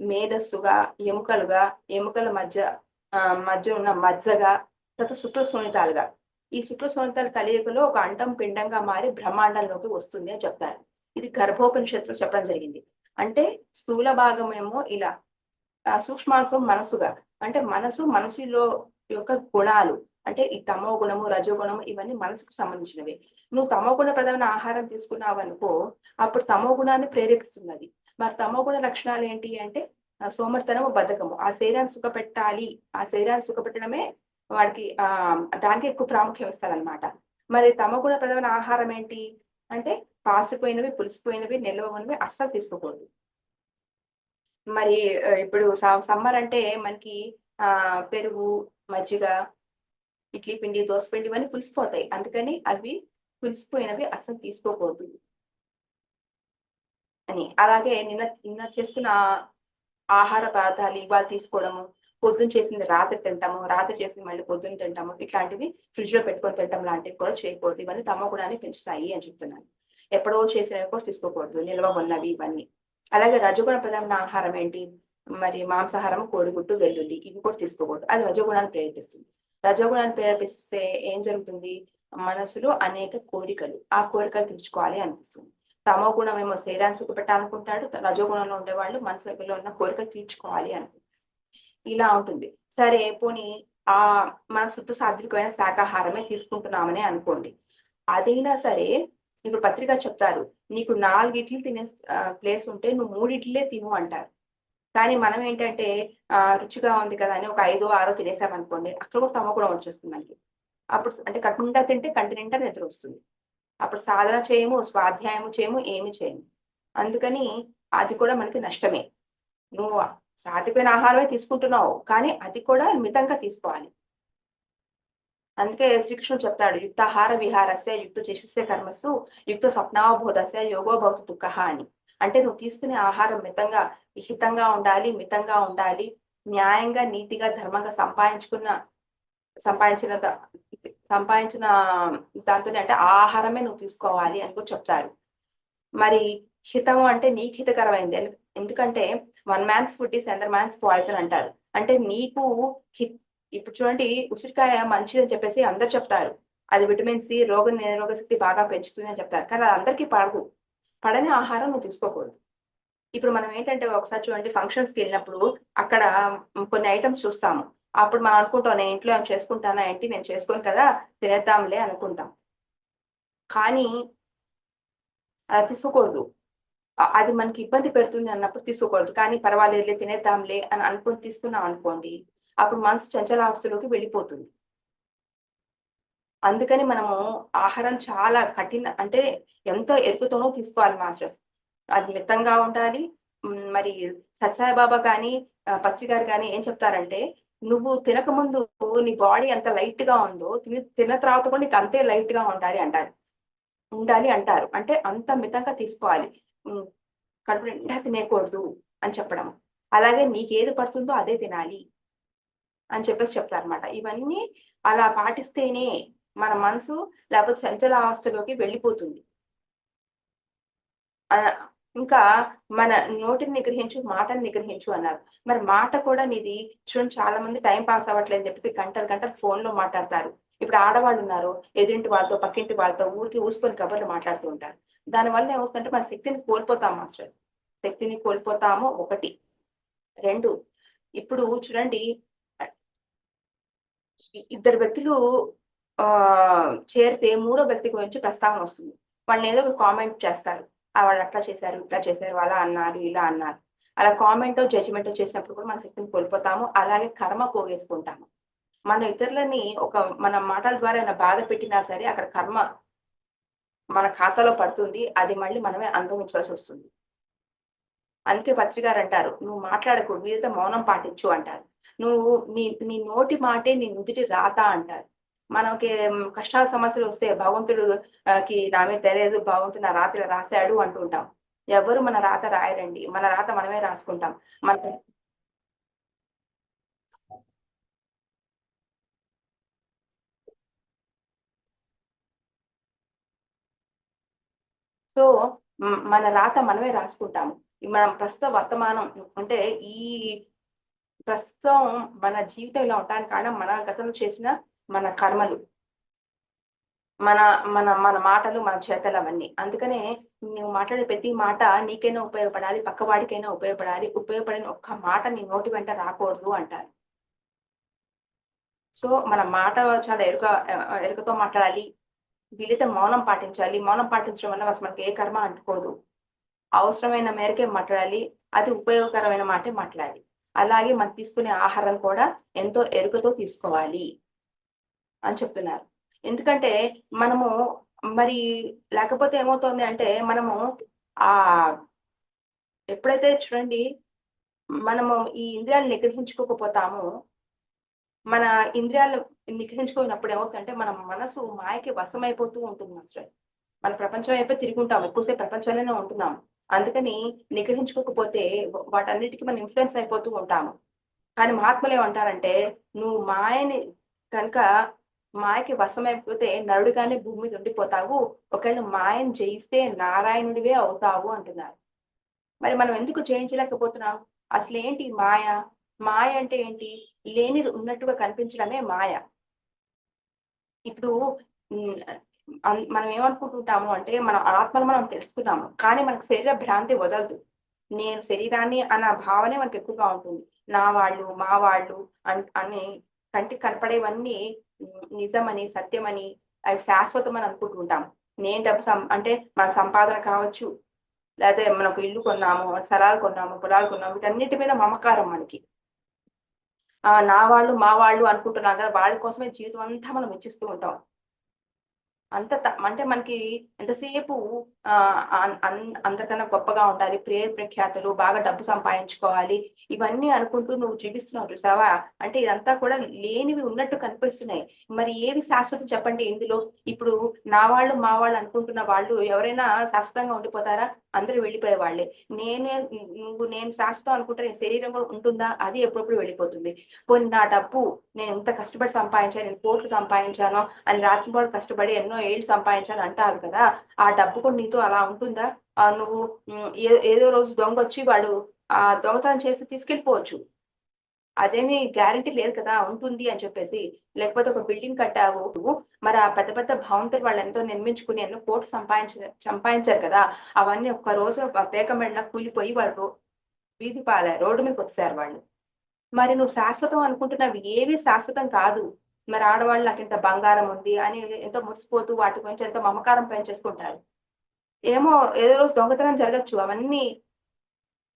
మేధస్సుగా, ఎముకల మధ్య ఉన్న మజ్జగా, తర్వాత శుక్ల శోణితాలుగా. ఈ శుక్ల శోణితాల కలయికలో ఒక అండం పిండంగా మారి బ్రహ్మాండంలోకి వస్తుంది అని చెప్తారు. ఇది గర్భోపనిషత్తులో చెప్పడం జరిగింది. అంటే స్థూల భాగమేమో ఇలా, సూక్ష్మాంశం మనసుగా, అంటే మనసులో యొక్క గుణాలు, అంటే ఈ తమో గుణము, రజోగుణము ఇవన్నీ మనసుకు సంబంధించినవి. నువ్వు తమో గుణ ప్రధాన ఆహారం తీసుకున్నావు అనుకో, అప్పుడు తమో గుణాన్ని ప్రేరేపిస్తున్నది. మరి తమో గుణ లక్షణాలు ఏంటి అంటే సోమర్తనము, బద్ధకము. ఆ శరీరాన్ని సుఖపెట్టాలి, ఆ శరీరాన్ని సుఖపెట్టడమే వాడికి దానికి ఎక్కువ ప్రాముఖ్యం ఇస్తారనమాట. మరి తమో గుణ ప్రధాన ఆహారం ఏంటి అంటే పాసిపోయినవి, పులిసిపోయినవి, నిల్వ ఉన్నవి అస్సలు తీసుకోకూడదు. మరి ఇప్పుడు సమ్మర్ అంటే మనకి పెరుగు, మజ్జిగ, ఇడ్లీ పిండి, దోస పిండి ఇవన్నీ పులిసిపోతాయి. అందుకని అవి పులిసిపోయినవి అస్సలు తీసుకోకూడదు అని. అలాగే నిన్న చేసుకున్న ఆహార పదార్థాలు ఇవాళ తీసుకోవడము, పొద్దున్న చేసింది రాత్రి తింటాము, రాత్రి చేసింది మళ్ళీ పొద్దున్న తింటాము, ఇట్లాంటివి ఫ్రిడ్జ్ లో పెట్టుకొని తింటాం లాంటివి కూడా చేయకూడదు. ఇవన్నీ తమ గుణాన్ని పెంచుతాయి అని చెప్తున్నాను. ఎప్పుడో చేసినవి కూడా తీసుకోకూడదు, నిల్వ ఉన్నవి ఇవన్నీ. అలాగే రజోగుణ ప్రధాన ఆహారం ఏంటి? మరి మాంసాహారం, కోడిగుడ్డు, వెల్లుల్లి ఇవి కూడా తీసుకోకూడదు. అది రజోగుణాన్ని ప్రేరేపిస్తుంది. రజోగుణాన్ని ప్రేరేపిస్తే ఏం జరుగుతుంది? మనసులో అనేక కోరికలు, ఆ కోరికలు తీర్చుకోవాలి అనిపిస్తుంది. తమో గుణం ఏమో శరీరాన్ని సుఖపెట్టాలనుకుంటాడు, రజోగుణంలో ఉండేవాళ్ళు మనసులో ఉన్న కోరికలు తీర్చుకోవాలి అనుకుంటారు. ఇలా ఉంటుంది. సరే పోనీ మన శుద్ధ సాత్వికమైన శాకాహారమే తీసుకుంటున్నామని అనుకోండి. అదైనా సరే ఇప్పుడు పత్రిక చెప్తారు, నీకు 4 ఇడ్లీ తినే ప్లేస్ ఉంటే నువ్వు 3 ఇడ్లీలే తిను అంటారు. కానీ మనం ఏంటంటే రుచిగా ఉంది కదా అని ఒక 5, 6 తినేసామనుకోండి, అక్కడ కూడా తమ కూడా వచ్చేస్తుంది మనకి. అప్పుడు అంటే కడుపు నిండా తింటే కంటి నిండా నిద్ర వస్తుంది. అప్పుడు సాధన చేయము, స్వాధ్యాయము చేయము, ఏమి చేయము. అందుకని అది కూడా మనకి నష్టమే. నువ్వు సాత్వికమైన ఆహారమే తీసుకుంటున్నావు, కానీ అది కూడా మితంగా తీసుకోవాలి. అందుకే శ్రీకృష్ణుడు చెప్తాడు, యుక్తాహార విహారస్య యుక్త చేసే కర్మస్సు యుక్త స్వప్నావబోధస్య యోగో భవతు దుఃఖః అని. అంటే నువ్వు తీసుకునే ఆహారం మితంగా, విహితంగా ఉండాలి, మితంగా ఉండాలి, న్యాయంగా, నీతిగా, ధర్మంగా సంపాదించిన దాంతోనే, అంటే ఆ ఆహారమే నువ్వు తీసుకోవాలి అని కూడా చెప్తారు. మరి హితము అంటే నీకు హితకరమైంది. ఎందుకంటే 1 man's food is another man's poison అంటారు. అంటే నీకు ఇప్పుడు చూడండి, ఉసిరికాయ మంచిది అని చెప్పేసి అందరు చెప్తారు. అది విటమిన్ సి, రోగ నిరోధక శక్తి బాగా పెంచుతుంది అని చెప్తారు. కానీ అది అందరికీ పడదు. పడని ఆహారం నువ్వు తీసుకోకూడదు. ఇప్పుడు మనం ఏంటంటే ఒకసారి చూడండి, ఫంక్షన్స్కి వెళ్ళినప్పుడు అక్కడ కొన్ని ఐటమ్స్ చూస్తాము. అప్పుడు మనం అనుకుంటాం, నేను ఇంట్లో ఏం చేసుకుంటానా ఏంటి, నేను చేసుకోను కదా, తినేద్దాంలే అనుకుంటాం. కానీ అలా తీసుకోకూడదు. అది మనకి ఇబ్బంది పెడుతుంది అన్నప్పుడు తీసుకోకూడదు. కానీ పర్వాలేదులే, తినేద్దాంలే అని అనుకుని తీసుకున్నాం అనుకోండి, అప్పుడు మనసు చంచలావస్థలోకి వెళ్ళిపోతుంది. అందుకని మనము ఆహారం చాలా అంటే ఎంతో ఎరుకుతోనూ తీసుకోవాలి మాస్టర్స్. అది మితంగా ఉండాలి. మరి సత్యసాయిబాబా కానీ పత్రి గారు కానీ ఏం చెప్తారంటే, నువ్వు తినకముందు నీ బాడీ ఎంత లైట్ గా ఉందో తిన్న తర్వాత కూడా నీకు అంతే లైట్ గా ఉండాలి అంటారు. అంటే అంత మితంగా తీసుకోవాలి. కడుపు నిండా తినేయకూడదు. అని చెప్పడం. అలాగే నీకేది పడుతుందో అదే తినాలి అని చెప్పేసి చెప్తారనమాట. ఇవన్నీ అలా పాటిస్తేనే మన మనసు లేకపోతే చంచలావస్థలోకి వెళ్ళిపోతుంది. ఇంకా మన నోటిని నిగ్రహించు, మాటని నిగ్రహించు అన్నారు. మరి మాట కూడా నీది చూడండి, చాలా మంది టైం పాస్ అవ్వట్లేదు అని చెప్పేసి గంటలు గంటలు ఫోన్‌లో మాట్లాడతారు. ఇప్పుడు ఆడవాళ్ళు ఉన్నారు. ఎదురింటి వాళ్ళతో, పక్కింటి వాళ్ళతో ఊరికే ఊసిపోని కబుర్లు మాట్లాడుతూ ఉంటారు. దానివల్ల ఏమవుతుందంటే మన శక్తిని కోల్పోతాం మాస్టర్స్. శక్తిని కోల్పోతాము ఒకటి. 2 ఇప్పుడు చూడండి, ఇద్దరు వ్యక్తులు చేరితే మూడో వ్యక్తి గురించి ప్రస్తావన వస్తుంది. వాళ్ళని ఏదో ఒక కామెంట్ చేస్తారు. వాళ్ళు అట్లా చేశారు, ఇట్లా చేశారు, అలా అన్నారు, ఇలా అన్నారు. అలా కామెంటో, జడ్జిమెంటో చేసినప్పుడు కూడా మన శక్తిని కోల్పోతాము. అలాగే కర్మ పోగేసుకుంటాము. మనం ఇతరులని మన మాటల ద్వారా ఏమైనా బాధ పెట్టినా సరే అక్కడ కర్మ మన ఖాతాలో పడుతుంది. అది మళ్ళీ మనమే అనుభవించాల్సి వస్తుంది. అందుకే పత్రి గారు అంటారు, "నువ్వు మాట్లాడకూడదు, వీరితో మౌనం పాటించు" అంటారు. నువ్వు నీ నీ నోటి మాటే నీ నుదిటి రాత అంటారు. మనకి కష్టాలు సమస్యలు వస్తే భగవంతుడు కి నా మీద తెలియదు, భగవంతుడు నా రాత ఇలా రాశాడు అంటూ ఉంటాం. ఎవరు మన రాత రాయరండి. మన రాత మనమే రాసుకుంటాం. మన సో, మన రాత మనమే రాసుకుంటాము. మనం ప్రస్తుత వర్తమానం అంటే ఈ ప్రస్తుతం మన జీవితం ఇలా ఉండడానికి కారణం మన గతంలో చేసిన మన కర్మలు. మన మన మాటలు, మన చేతలు అవన్నీ. అందుకనే నువ్వు మాట్లాడే ప్రతి మాట నీకైనా ఉపయోగపడాలి, పక్కవాడికైనా ఉపయోగపడాలి. ఉపయోగపడని ఒక్క మాట నీ నోటి వెంట రాకూడదు అంటారు. సో, మన మాట చాలా ఎరుకతో మాట్లాడాలి. వీలైతే మౌనం పాటించాలి. మౌనం పాటించడం వల్ల అసలు మనకి ఏ కర్మ అంటుకోదు. అవసరమైన మేరకే మాట్లాడాలి. అది ఉపయోగకరమైన మాటే మాట్లాడాలి. అలాగే మనం తీసుకునే ఆహారం కూడా ఎంతో ఎరుకతో తీసుకోవాలి అని చెప్తున్నారు. ఎందుకంటే మనము మరి లేకపోతే ఏమవుతుంది అంటే మనము ఆహ్, ఎప్పుడైతే చూడండి మనము ఈ ఇంద్రియాలను నిగ్రహించుకోకపోతామో, మన ఇంద్రియాలు నిగ్రహించుకోనప్పుడు ఏమవుతుందంటే మన మనసు మాయకి వశమైపోతూ ఉంటుంది మాస్టర్స్. మన ప్రపంచం వైపే తిరుగుంటాం. ఎక్కువసేపు ప్రపంచంలోనే ఉంటున్నాం. అందుకని నిగ్రహించుకోకపోతే వాటన్నిటికి మనం ఇన్‌ఫ్లూయెన్స్ అయిపోతూ ఉంటాము. కానీ మహాత్ములు ఏమంటారంటే, "నువ్వు మాయని కనుక మాయకి వశమైపోతే నరుడుగానే భూమి మీద ఉండిపోతావు. ఒకవేళ మాయను జయిస్తే నారాయణుడివే అవుతావు" అంటున్నారు. మరి మనం ఎందుకు జయించలేకపోతున్నాం? అసలేంటి మాయ? మాయ అంటే ఏంటి? లేనిది ఉన్నట్టుగా కనిపించడమే మాయ. ఇప్పుడు హ్మ్. మనం ఏమనుకుంటుంటాము అంటే, మన ఆత్మను మనం తెలుసుకున్నాము. కానీ మనకు శరీర భ్రాంతి వదలదు. నేను శరీరాన్ని అన్న భావనే మనకు ఎక్కువగా ఉంటుంది. నా వాళ్ళు, మా వాళ్ళు అని కంటికి కనపడేవన్నీ నిజమని, సత్యమని, అవి శాశ్వతమని అనుకుంటూ ఉంటాం. నేను డబ్బు అంటే మన సంపాదన కావచ్చు, లేతే మనం ఒక ఇల్లు కొన్నాము, స్థలాలు కొన్నాము, పొలాలు కొన్నాము, వీటన్నిటి మీద మమకారం మనకి. నా వాళ్ళు, మా వాళ్ళు అనుకుంటున్నాం కదా! వాళ్ళ కోసమే జీవితం అంతా మనం వెచ్చిస్తూ ఉంటాం. అంటే మనకి ఎంతసేపు అందరికన్నా గొప్పగా ఉండాలి. పేరు ప్రఖ్యాతులు, బాగా డబ్బు సంపాదించుకోవాలి. ఇవన్నీ అనుకుంటూ నువ్వు జీవిస్తున్నావు చూసావా? అంటే ఇదంతా కూడా లేనివి ఉన్నట్టు కనిపిస్తున్నాయి. మరి ఏవి శాశ్వతం చెప్పండి ఇందులో? ఇప్పుడు నా వాళ్ళు, మా వాళ్ళు అనుకుంటున్న వాళ్ళు ఎవరైనా శాశ్వతంగా ఉండిపోతారా? అందరూ వెళ్ళిపోయే వాళ్ళే. నేను శాశ్వతం అనుకుంటే నీ శరీరం కూడా ఉంటుందా? అది ఎప్పుడప్పుడు వెళ్ళిపోతుంది. పోనీ నా డబ్బు నేను ఇంత కష్టపడి సంపాదించాను, నేను కోట్లు సంపాదించాను అని రాత్రింబవళ్ళు కష్టపడి ఎన్నో ఏళ్ళు సంపాదించాను అంటారు కదా! ఆ డబ్బు కూడా నీతో అలా ఉంటుందా? నువ్వు ఏదో రోజు దొంగొచ్చి వాడు దొంగతనం చేసి తీసుకెళ్ళిపోవచ్చు. అదేమీ గ్యారంటీ లేదు కదా! ఉంటుంది అని చెప్పేసి. లేకపోతే ఒక బిల్డింగ్ కట్టావు నువ్వు, మరి ఆ పెద్ద పెద్ద భవంతులు వాళ్ళెంతో నిర్మించుకుని ఎన్నో కోట్లు సంపాదించారు కదా! అవన్నీ ఒక్క రోజు పేక మేడలా కూలిపోయి వాళ్ళు వీధి పాలయ్యారు. రోడ్డు మీదకొచ్చేసారు వాళ్ళు. మరి నువ్వు శాశ్వతం అనుకుంటున్నవి ఏవి శాశ్వతం కాదు. మరి ఆడవాళ్ళు నాకింత బంగారం ఉంది అని ఎంతో మురిసిపోతూ వాటి గురించి ఎంతో మమకారం పెంచేసుకుంటారు. ఏమో ఏదో రోజు దొంగతనం జరగొచ్చు.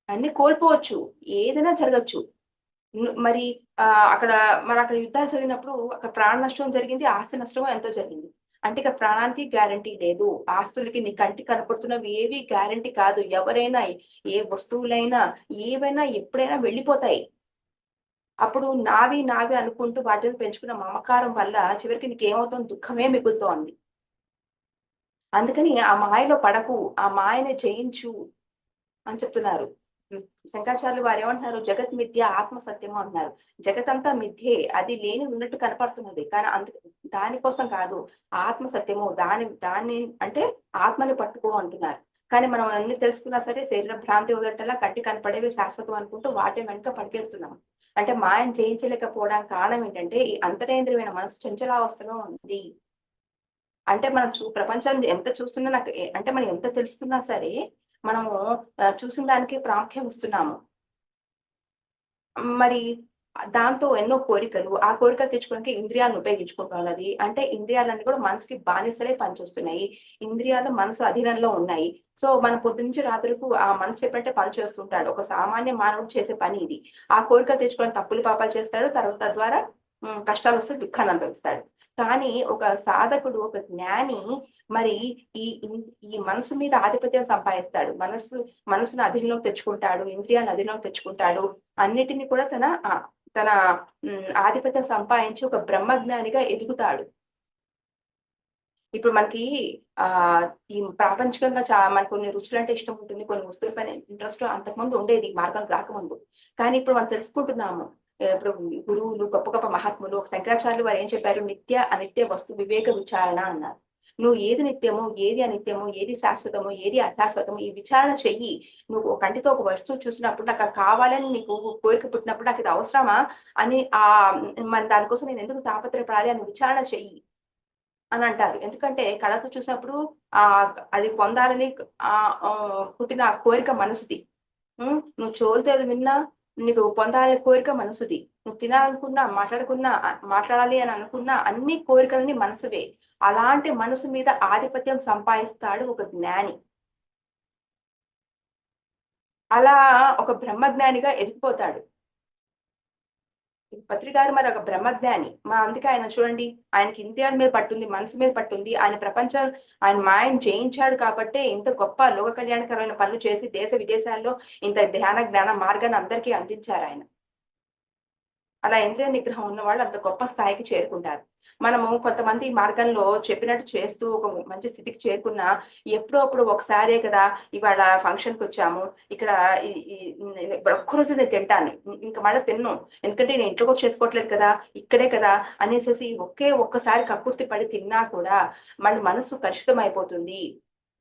అన్నీ కోల్పోవచ్చు. ఏదైనా జరగొచ్చు. మరి అక్కడ యుద్ధాలు జరిగినప్పుడు అక్కడ ప్రాణ నష్టం జరిగింది. ఆస్తి నష్టం ఎంతో జరిగింది. అంటే ఇక ప్రాణానికి గ్యారంటీ లేదు. ఆస్తులకి నీ కంటికి కనపడుతున్నవి ఏవి గ్యారంటీ కాదు. ఎవరైనా, ఏ వస్తువులైనా, ఏవైనా ఎప్పుడైనా వెళ్ళిపోతాయి. అప్పుడు నావి, నావి అనుకుంటూ వాటి మీద పెంచుకున్న మమకారం వల్ల చివరికి నీకేమవుతుంది? దుఃఖమే మిగులుతోంది. అందుకని ఆ మాయలో పడకు. ఆ మాయని జయించు అని చెప్తున్నారు. శంకరాచార్యులు వారు ఏమంటున్నారు, జగత్ మిథ్య ఆత్మ సత్యము అంటున్నారు. జగత్ అంతా మిథ్యే, అది లేని ఉన్నట్టు కనపడుతున్నది, కానీ దానికోసం కాదు, ఆత్మ సత్యము, దాన్ని అంటే ఆత్మని పట్టుకో అంటున్నారు. కానీ మనం అన్ని తెలుసుకున్నా సరే శరీర భ్రాంతి వదటలా కంటి కనపడేవి శాశ్వతం అనుకుంటూ వాటి వెనుక పడికెళ్తున్నాం. అంటే మాయం జయించలేకపోవడానికి కారణం ఏంటంటే ఈ అంతరేంద్రియమైన మనసు చంచలావస్థలో ఉంది. అంటే మనం ప్రపంచాన్ని ఎంత చూస్తున్నా అంటే మనం ఎంత తెలుసుకున్నా సరే మనము చూసిన దానికి ప్రాముఖ్యం ఇస్తున్నాము. మరి దాంతో ఎన్నో కోరికలు, ఆ కోరికలు తెచ్చుకోవడానికి ఇంద్రియాలను ఉపయోగించుకుంటున్నది. అంటే ఇంద్రియాలన్నీ కూడా మనసుకి బానిసలే పనిచేస్తున్నాయి. ఇంద్రియాలు మనసు అధీనంలో ఉన్నాయి. సో మన పొద్దు నుంచి రాత్రికి ఆ మనసు చెప్పంటే పని చేస్తుంటాడు. ఒక సామాన్య మానవుడు చేసే పని ఇది. ఆ కోరికలు తెచ్చుకొని తప్పులు పాపాలు చేస్తాడు. తర్వాత తద్వారా కష్టాలు వస్తే దుఃఖాన్ని అనుభవిస్తాడు. కానీ ఒక సాధకుడు, ఒక జ్ఞాని మరి ఈ ఈ మనసు మీద ఆధిపత్యం సంపాదిస్తాడు. మనసును అధీనంలోకి తెచ్చుకుంటాడు, ఇంద్రియాలను అధీనంలోకి తెచ్చుకుంటాడు. అన్నిటిని కూడా తన ఆధిపత్యం సంపాదించి ఒక బ్రహ్మజ్ఞానిగా ఎదుగుతాడు. ఇప్పుడు మనకి ఈ ప్రాపంచికంగా మనకు కొన్ని రుచులు అంటే ఇష్టం ఉంటుంది, కొన్ని వస్తువుల పైన ఇంట్రెస్ట్ అంతకుముందు ఉండేది మార్గం రాకముందు. కానీ ఇప్పుడు మనం తెలుసుకుంటున్నాము. ఇప్పుడు గురువులు, గొప్ప గొప్ప మహాత్ములు, శంకరాచార్యులు వారు ఏం చెప్పారు, నిత్య అనిత్య వస్తు వివేక విచారణ అన్నారు. నువ్వు ఏది నిత్యమో, ఏది అనిత్యమో, ఏది శాశ్వతమో, ఏది అశాశ్వతమో ఈ విచారణ చెయ్యి. నువ్వు కంటితో ఒక వస్తువు చూసినప్పుడు నాకు కావాలని నీకు కోరిక పుట్టినప్పుడు నాకు ఇది అవసరమా అని మన దానికోసం నేను ఎందుకు తాపత్రయపడాలి అని విచారణ చెయ్యి అని అంటారు. ఎందుకంటే కళతో చూసినప్పుడు అది పొందాలని పుట్టిన ఆ కోరిక మనసుది. నువ్వు చోలుతో విన్నా నీకు పొందాలని కోరిక మనసుది. నువ్వు తినాలనుకున్నా, మాట్లాడాలి అని అనుకున్నా అన్ని కోరికలని మనసువే. అలాంటి మనసు మీద ఆధిపత్యం సంపాదిస్తాడు ఒక జ్ఞాని. అలా ఒక బ్రహ్మజ్ఞానిగా ఎదిగిపోతాడు. పత్రి గారు మరి ఒక బ్రహ్మజ్ఞాని. అందుకే ఆయన చూడండి, ఆయనకి ఇంద్రియాల మీద పట్టుంది, మనసు మీద పట్టుంది. ఆయన మాయను జయించాడు కాబట్టే ఇంత గొప్ప లోక కళ్యాణకరమైన పనులు చేసి దేశ విదేశాల్లో ఇంత ధ్యాన జ్ఞాన మార్గాన్ని అందరికీ అందించారు ఆయన. అలా ఇంద్రియ నిగ్రహం ఉన్న వాళ్ళు అంత గొప్ప స్థాయికి చేరుకుంటారు. మనము కొంతమంది మార్గంలో చెప్పినట్టు చేస్తూ ఒక మంచి స్థితికి చేరుకున్నా ఎప్పుడో అప్పుడు ఒకసారే కదా, ఇవాళ ఫంక్షన్కి వచ్చాము, ఇక్కడ ఒక్కరోజు నేను తింటాను, ఇంకా మళ్ళీ తిన్ను, ఎందుకంటే నేను ఇంట్లో కూడా చేసుకోవట్లేదు కదా, ఇక్కడే కదా అనేసి ఒక్కసారి కక్కుర్తి పడి తిన్నా కూడా మళ్ళీ మనసు కలుషితం అయిపోతుంది.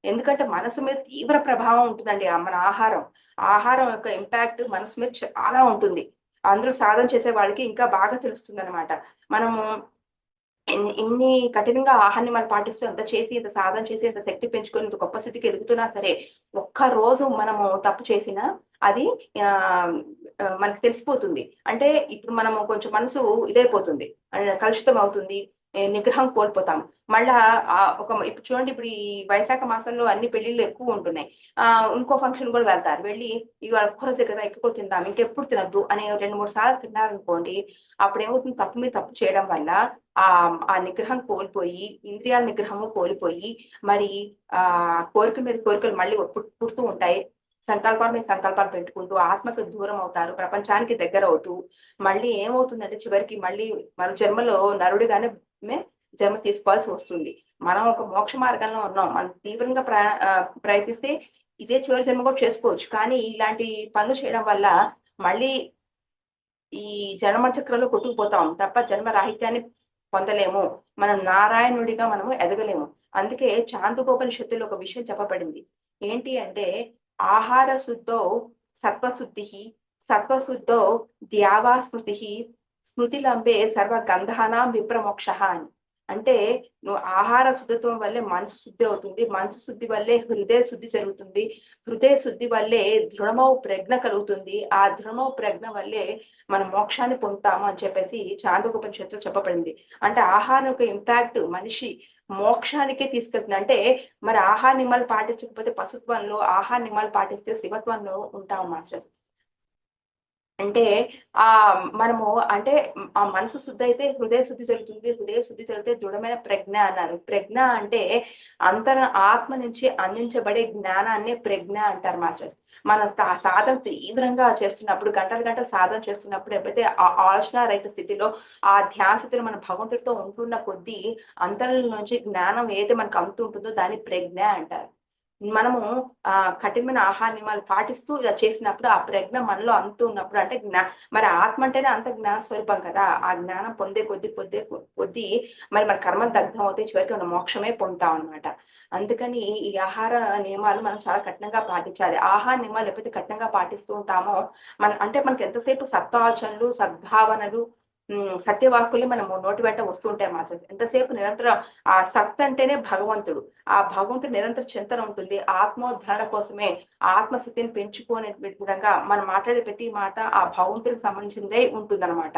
ఎందుకంటే మనసు మీద తీవ్ర ప్రభావం ఉంటుందండి. మన ఆహారం యొక్క ఇంపాక్ట్ మనసు మీద చాలా ఉంటుంది. అందరూ సాధన చేసే వాళ్ళకి ఇంకా బాగా తెలుస్తుంది అనమాట. మనము ఇన్ని కఠినంగా ఆహారాన్ని మనం పాటిస్తూ ఎంత చేసి, ఇంత సాధన చేసి, ఇంత శక్తి పెంచుకొని, ఇంత గొప్ప స్థితికి ఎదుగుతున్నా సరే ఒక్క రోజు మనము తప్పు చేసినా అది మనకి తెలిసిపోతుంది. అంటే ఇప్పుడు మనము కొంచెం మనసు ఇదైపోతుంది, కలుషితం అవుతుంది, నిగ్రహం కోల్పోతాం. మళ్ళా ఇప్పుడు చూడండి, ఇప్పుడు ఈ వైశాఖ మాసంలో అన్ని పెళ్లిళ్ళు ఎక్కువ ఉంటున్నాయి. ఇంకో ఫంక్షన్ కూడా వెళ్తారు. వెళ్ళి ఇవాళ ఒక్కరోజే కదా, ఎక్కువ తిందాం, ఇంకెప్పుడు తినద్దు అని 2-3 సార్లు తిన్నారనుకోండి, అప్పుడు ఏమవుతుంది, తప్పు మీద తప్పు చేయడం వల్ల ఆ నిగ్రహం కోల్పోయి, ఇంద్రియాల నిగ్రహము కోల్పోయి, మరి కోరిక మీద కోరికలు మళ్ళీ పుడుతూ ఉంటాయి. సంకల్పాల మీద సంకల్పాలు పెట్టుకుంటూ ఆత్మకు దూరం అవుతారు, ప్రపంచానికి దగ్గర అవుతూ మళ్ళీ ఏమవుతుందంటే చివరికి మళ్ళీ మరో జన్మలో నరుడిగానే జన్మ తీసుకోవాల్సి వస్తుంది. మనం ఒక మోక్ష మార్గంలో ఉన్నాం. మనం తీవ్రంగా ప్రయత్నిస్తే ఇదే చివరి జన్మ కూడా చేసుకోవచ్చు. కానీ ఇలాంటి పనులు చేయడం వల్ల మళ్ళీ ఈ జన్మ చక్రంలో కొట్టుకుపోతాం తప్ప జన్మ రాహిత్యాన్ని పొందలేము. మనం నారాయణుడిగా మనము ఎదగలేము. అందుకే చాందోపనిషత్తులో ఒక విషయం చెప్పబడింది. ఏంటి అంటే, ఆహార శుద్ధౌ సత్వశుద్ధి, సత్వశుద్ధౌ ద్యావా స్మృతి, స్మృతిలంబే సర్వ గంధానాం విప్రమోక్ష అని. అంటే నువ్వు ఆహార శుద్ధిత్వం వల్లే మనసు శుద్ధి అవుతుంది, మనసు శుద్ధి వల్లే హృదయ శుద్ధి జరుగుతుంది, హృదయ శుద్ధి వల్లే దృఢమౌ ప్రజ్ఞ కలుగుతుంది, ఆ దృఢమౌ ప్రజ్ఞ వల్లే మనం మోక్షాన్ని పొందుతాము అని చెప్పేసి చాందోపనిషత్తులో చెప్పబడింది. అంటే ఆహారం యొక్క ఇంపాక్ట్ మనిషి మోక్షానికే తీసుకెళ్తుంది. అంటే మరి ఆహార నియమాలు పాటించకపోతే పశుత్వంలో, ఆహార నియమాలు పాటిస్తే శివత్వంలో ఉంటాం మాస్టర్స్. అంటే మనము అంటే ఆ మనసు శుద్ధి అయితే హృదయ శుద్ధి జరుగుతుంది, హృదయ శుద్ధి జరిగితే దృఢమైన ప్రజ్ఞ అన్నారు. ప్రజ్ఞ అంటే ఆత్మ నుంచి అందించబడే జ్ఞానాన్ని ప్రజ్ఞ అంటారు మాస్టర్స్. మన సాధన తీవ్రంగా చేస్తున్నప్పుడు, గంటలు సాధన చేస్తున్నప్పుడు, ఎప్పుడైతే ఆలోచన రహిత స్థితిలో ఆ ధ్యాసతో మన భగవంతుడితో ఉంటున్న కొద్దీ అంతరంలో నుంచి జ్ఞానం ఏదైతే మనకు అందుతుంటుందో దాన్ని ప్రజ్ఞ అంటారు. మనము కఠినమైన ఆహార నియమాలు పాటిస్తూ ఇలా చేసినప్పుడు ఆ ప్రజ్ఞ మనలో అంతూ ఉన్నప్పుడు అంటే మరి ఆత్మ అంటేనే అంత జ్ఞాన స్వరూపం కదా. ఆ జ్ఞానం పొందే కొద్దీ మరి మన కర్మలు దగ్ధం అవుతాయి, చివరికి మనం మోక్షమే పొందుతాం అనమాట. అందుకని ఈ ఆహార నియమాలు మనం చాలా కఠినంగా పాటించాలి. ఆహార నియమాలు ఎప్పుడైతే కఠినంగా పాటిస్తూ ఉంటామో అంటే మనకి ఎంతసేపు సత్వాచనలు, సద్భావనలు, సత్యవాక్కులే మనం నోటి వెంట వస్తూ ఉంటాయి మాస్టర్స్. ఎంతసేపు నిరంతరం ఆ సత్ అంటేనే భగవంతుడు. ఆ భగవంతుడు నిరంతర చింతన ఉంటుంది. ఆత్మోద్ధరణ కోసమే ఆత్మశక్తిని పెంచుకునే విధంగా మనం మాట్లాడే ప్రతి మాట ఆ భగవంతుడికి సంబంధించిందే ఉంటుందన్నమాట.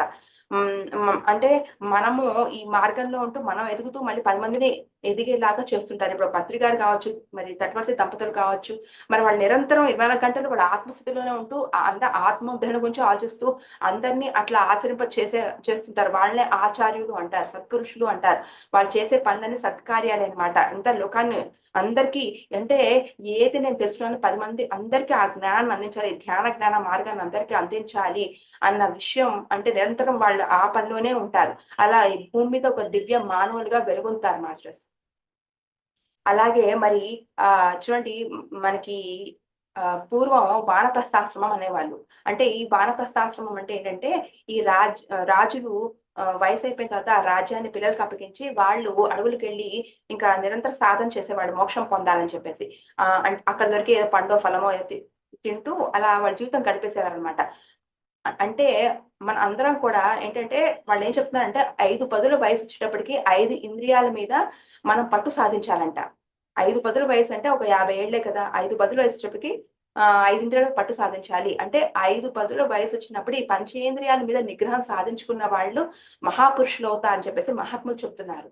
అంటే మనము ఈ మార్గంలో ఉంటూ మనం ఎదుగుతూ మళ్ళీ 10 మందిని ఎదిగేలాగా చేస్తుంటారు. ఇప్పుడు పత్రి గారు కావచ్చు, మరి తటవర్తి దంపతులు కావచ్చు, మరి వాళ్ళు నిరంతరం 24 గంటలు వాళ్ళ ఆత్మస్థితిలోనే ఉంటూ ఆత్మోద్ధరణ గురించి ఆలోచిస్తూ అందరినీ అట్లా చేస్తుంటారు. వాళ్ళనే ఆచార్యులు అంటారు, సత్పురుషులు అంటారు. వాళ్ళు చేసే పనులన్నీ సత్కార్యాలే అన్నమాట. ఇంత లోకాన్ని అందరికీ అంటే ఏది నేను తెలుసుకున్నానో 10 మంది అందరికీ ఆ జ్ఞానాన్ని అందించాలి. జ్ఞాన మార్గాన్ని అందరికీ అందించాలి అన్న విషయం అంటే నిరంతరం వాళ్ళు ఆ పనిలోనే ఉంటారు. అలా ఈ భూమి మీద ఒక దివ్య మానవులుగా వెలుగొందుతారు మాస్టర్స్. అలాగే మరి చూడండి, మనకి పూర్వం వానప్రస్థాశ్రమం అనేవాళ్ళు. అంటే ఈ వానప్రస్థాశ్రమం అంటే ఏంటంటే ఈ రాజులు వయసు అయిపోయిన తర్వాత ఆ రాజ్యాన్ని పిల్లలకి అప్పగించి వాళ్ళు అడవులకెళ్ళి ఇంకా నిరంతర సాధన చేసేవాళ్ళు మోక్షం పొందాలని చెప్పేసి. అక్కడ దొరికే ఏదో పండో, ఫలమో ఏదో తింటూ అలా వాళ్ళ జీవితం గడిపేసేవారనమాట. అంటే మన అందరం కూడా ఏంటంటే వాళ్ళేం చెప్తున్నారంటే 5 పదుల వయసొచ్చేటప్పటికి 5 ఇంద్రియాల మీద మనం పట్టు సాధించాలంట. 5 పదుల వయసంటే ఒక 50 ఏళ్లే కదా! 5 పదుల వయసొచ్చేటప్పటికి 5 ఇంద్రియాలకు పట్టు సాధించాలి. అంటే 5 పదుల వయసొచ్చినప్పుడు ఈ పంచేంద్రియాల మీద నిగ్రహం సాధించుకున్న వాళ్ళు మహాపురుషులవుతారని చెప్పేసి మహాత్ములు చెప్తున్నారు.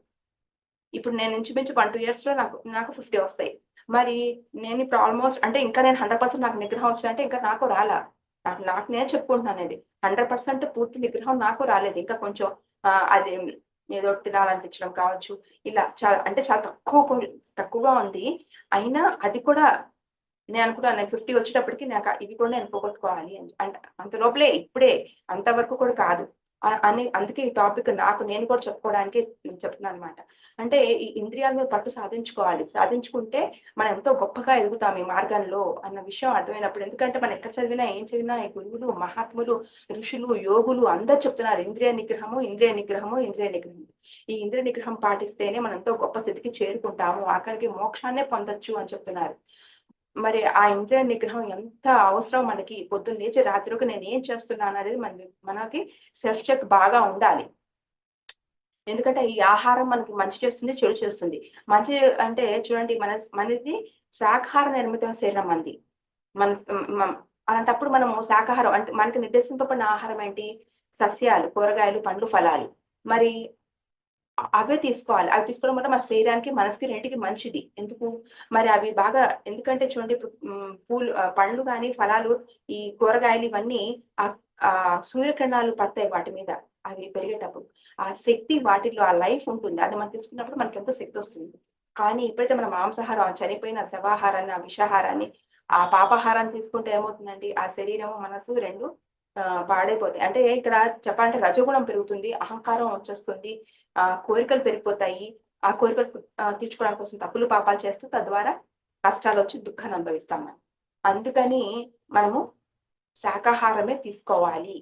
ఇప్పుడు నేను ఇంచుమించు 1, 2 ఇయర్స్‌లో నాకు 50 వస్తాయి. మరి నేనిప్పుడు ఆల్‌మోస్ట్ అంటే ఇంకా నేను 100% నాకు నిగ్రహం వచ్చిందంటే ఇంకా నాకు రాలా. నాకు నేను చెప్పుకుంటున్నానిది. 100% పూర్తి నిగ్రహం నాకు రాలేదు. ఇంకా కొంచెం అది ఏదో తినాలనిపించడం కావచ్చు. ఇలా అంటే చాలా తక్కువగా ఉంది. అయినా అది కూడా నేను అనుకున్నాను నేను 50 వచ్చేటప్పటికి ఇవి కూడా నేను పోగొట్టుకోవాలి అని. అంత లోపలే ఇప్పుడే అంత వరకు కూడా కాదు. అని అందుకే ఈ టాపిక్ నాకు నేను కూడా చెప్పుకోవడానికి చెప్తున్నానన్నమాట. అంటే ఈ ఇంద్రియాల మీద పట్టు సాధించుకోవాలి. సాధించుకుంటే మనం ఎంతో గొప్పగా ఎదుగుతాం ఈ మార్గంలో అన్న విషయం అర్థమైనప్పుడు. ఎందుకంటే మనం ఎక్కడ చదివినా, ఏం చదివినా ఈ గురువులు, మహాత్ములు, ఋషులు, యోగులు అందరూ చెప్తున్నారు ఇంద్రియ నిగ్రహము, ఇంద్రియ నిగ్రహము, ఇంద్రియ నిగ్రహం. ఈ ఇంద్రియ నిగ్రహం పాటిస్తేనే మనం ఎంతో గొప్ప స్థితికి చేరుకుంటాము. ఆఖరికి మోక్షాన్నే పొందొచ్చు అని చెప్తున్నారు. మరి ఆ ఇంద్రియ నిగ్రహం ఎంత అవసరం మనకి. పొద్దున్న లేచి రాత్రి వరకు నేనేం చేస్తున్నాను అనేది మనకి సెల్ఫ్ చెక్ బాగా ఉండాలి. ఎందుకంటే ఈ ఆహారం మనకి మంచి చేస్తుంది, చెడు చేస్తుంది. మంచి అంటే చూడండి మనది శాకాహార నిర్మిత శరీరం మనది. మన అలాంటప్పుడు మనము శాకాహారం అంటే మనకి నిర్దేశింపబడిన ఆహారం ఏంటి? సస్యాలు, కూరగాయలు, పండ్లు, ఫలాలు. మరి అవే తీసుకోవాలి. అవి తీసుకోవడం వల్ల మన శరీరానికి, మనసుకి రెండిటికి మంచిది. ఎందుకు? మరి అవి బాగా ఎందుకంటే చూడండి ఇప్పుడు పండ్లు గాని, ఫలాలు, ఈ కూరగాయలు ఇవన్నీ సూర్యకిరణాలు పడతాయి వాటి మీద. అవి పెరిగేటప్పుడు. ఆ శక్తి వాటిలో ఆ లైఫ్ ఉంటుంది. అది మనం తీసుకున్నప్పుడు మనకెంతో శక్తొస్తుంది. కానీ ఎప్పుడైతే మనం మాంసాహారం, ఆ చనిపోయిన శవాహారాన్ని, ఆ విషాహారాన్ని, ఆ పాపాహారాన్ని తీసుకుంటే ఏమవుతుందండి? ఆ శరీరం, మనసు 2 పాడైపోతాయి. అంటే ఇక్కడ చెప్పాలంటే రజోగుణం పెరుగుతుంది. అహంకారం వచ్చేస్తుంది. కోరికలు పెరిగిపోతాయి. ఆ కోరికలు తీర్చుకోవడం కోసం తప్పులు, పాపాలు చేస్తూ తద్వారా కష్టాలొచ్చి దుఃఖాన్ని అనుభవిస్తాం మనం. అందుకని మనము శాకాహారమే తీసుకోవాలి.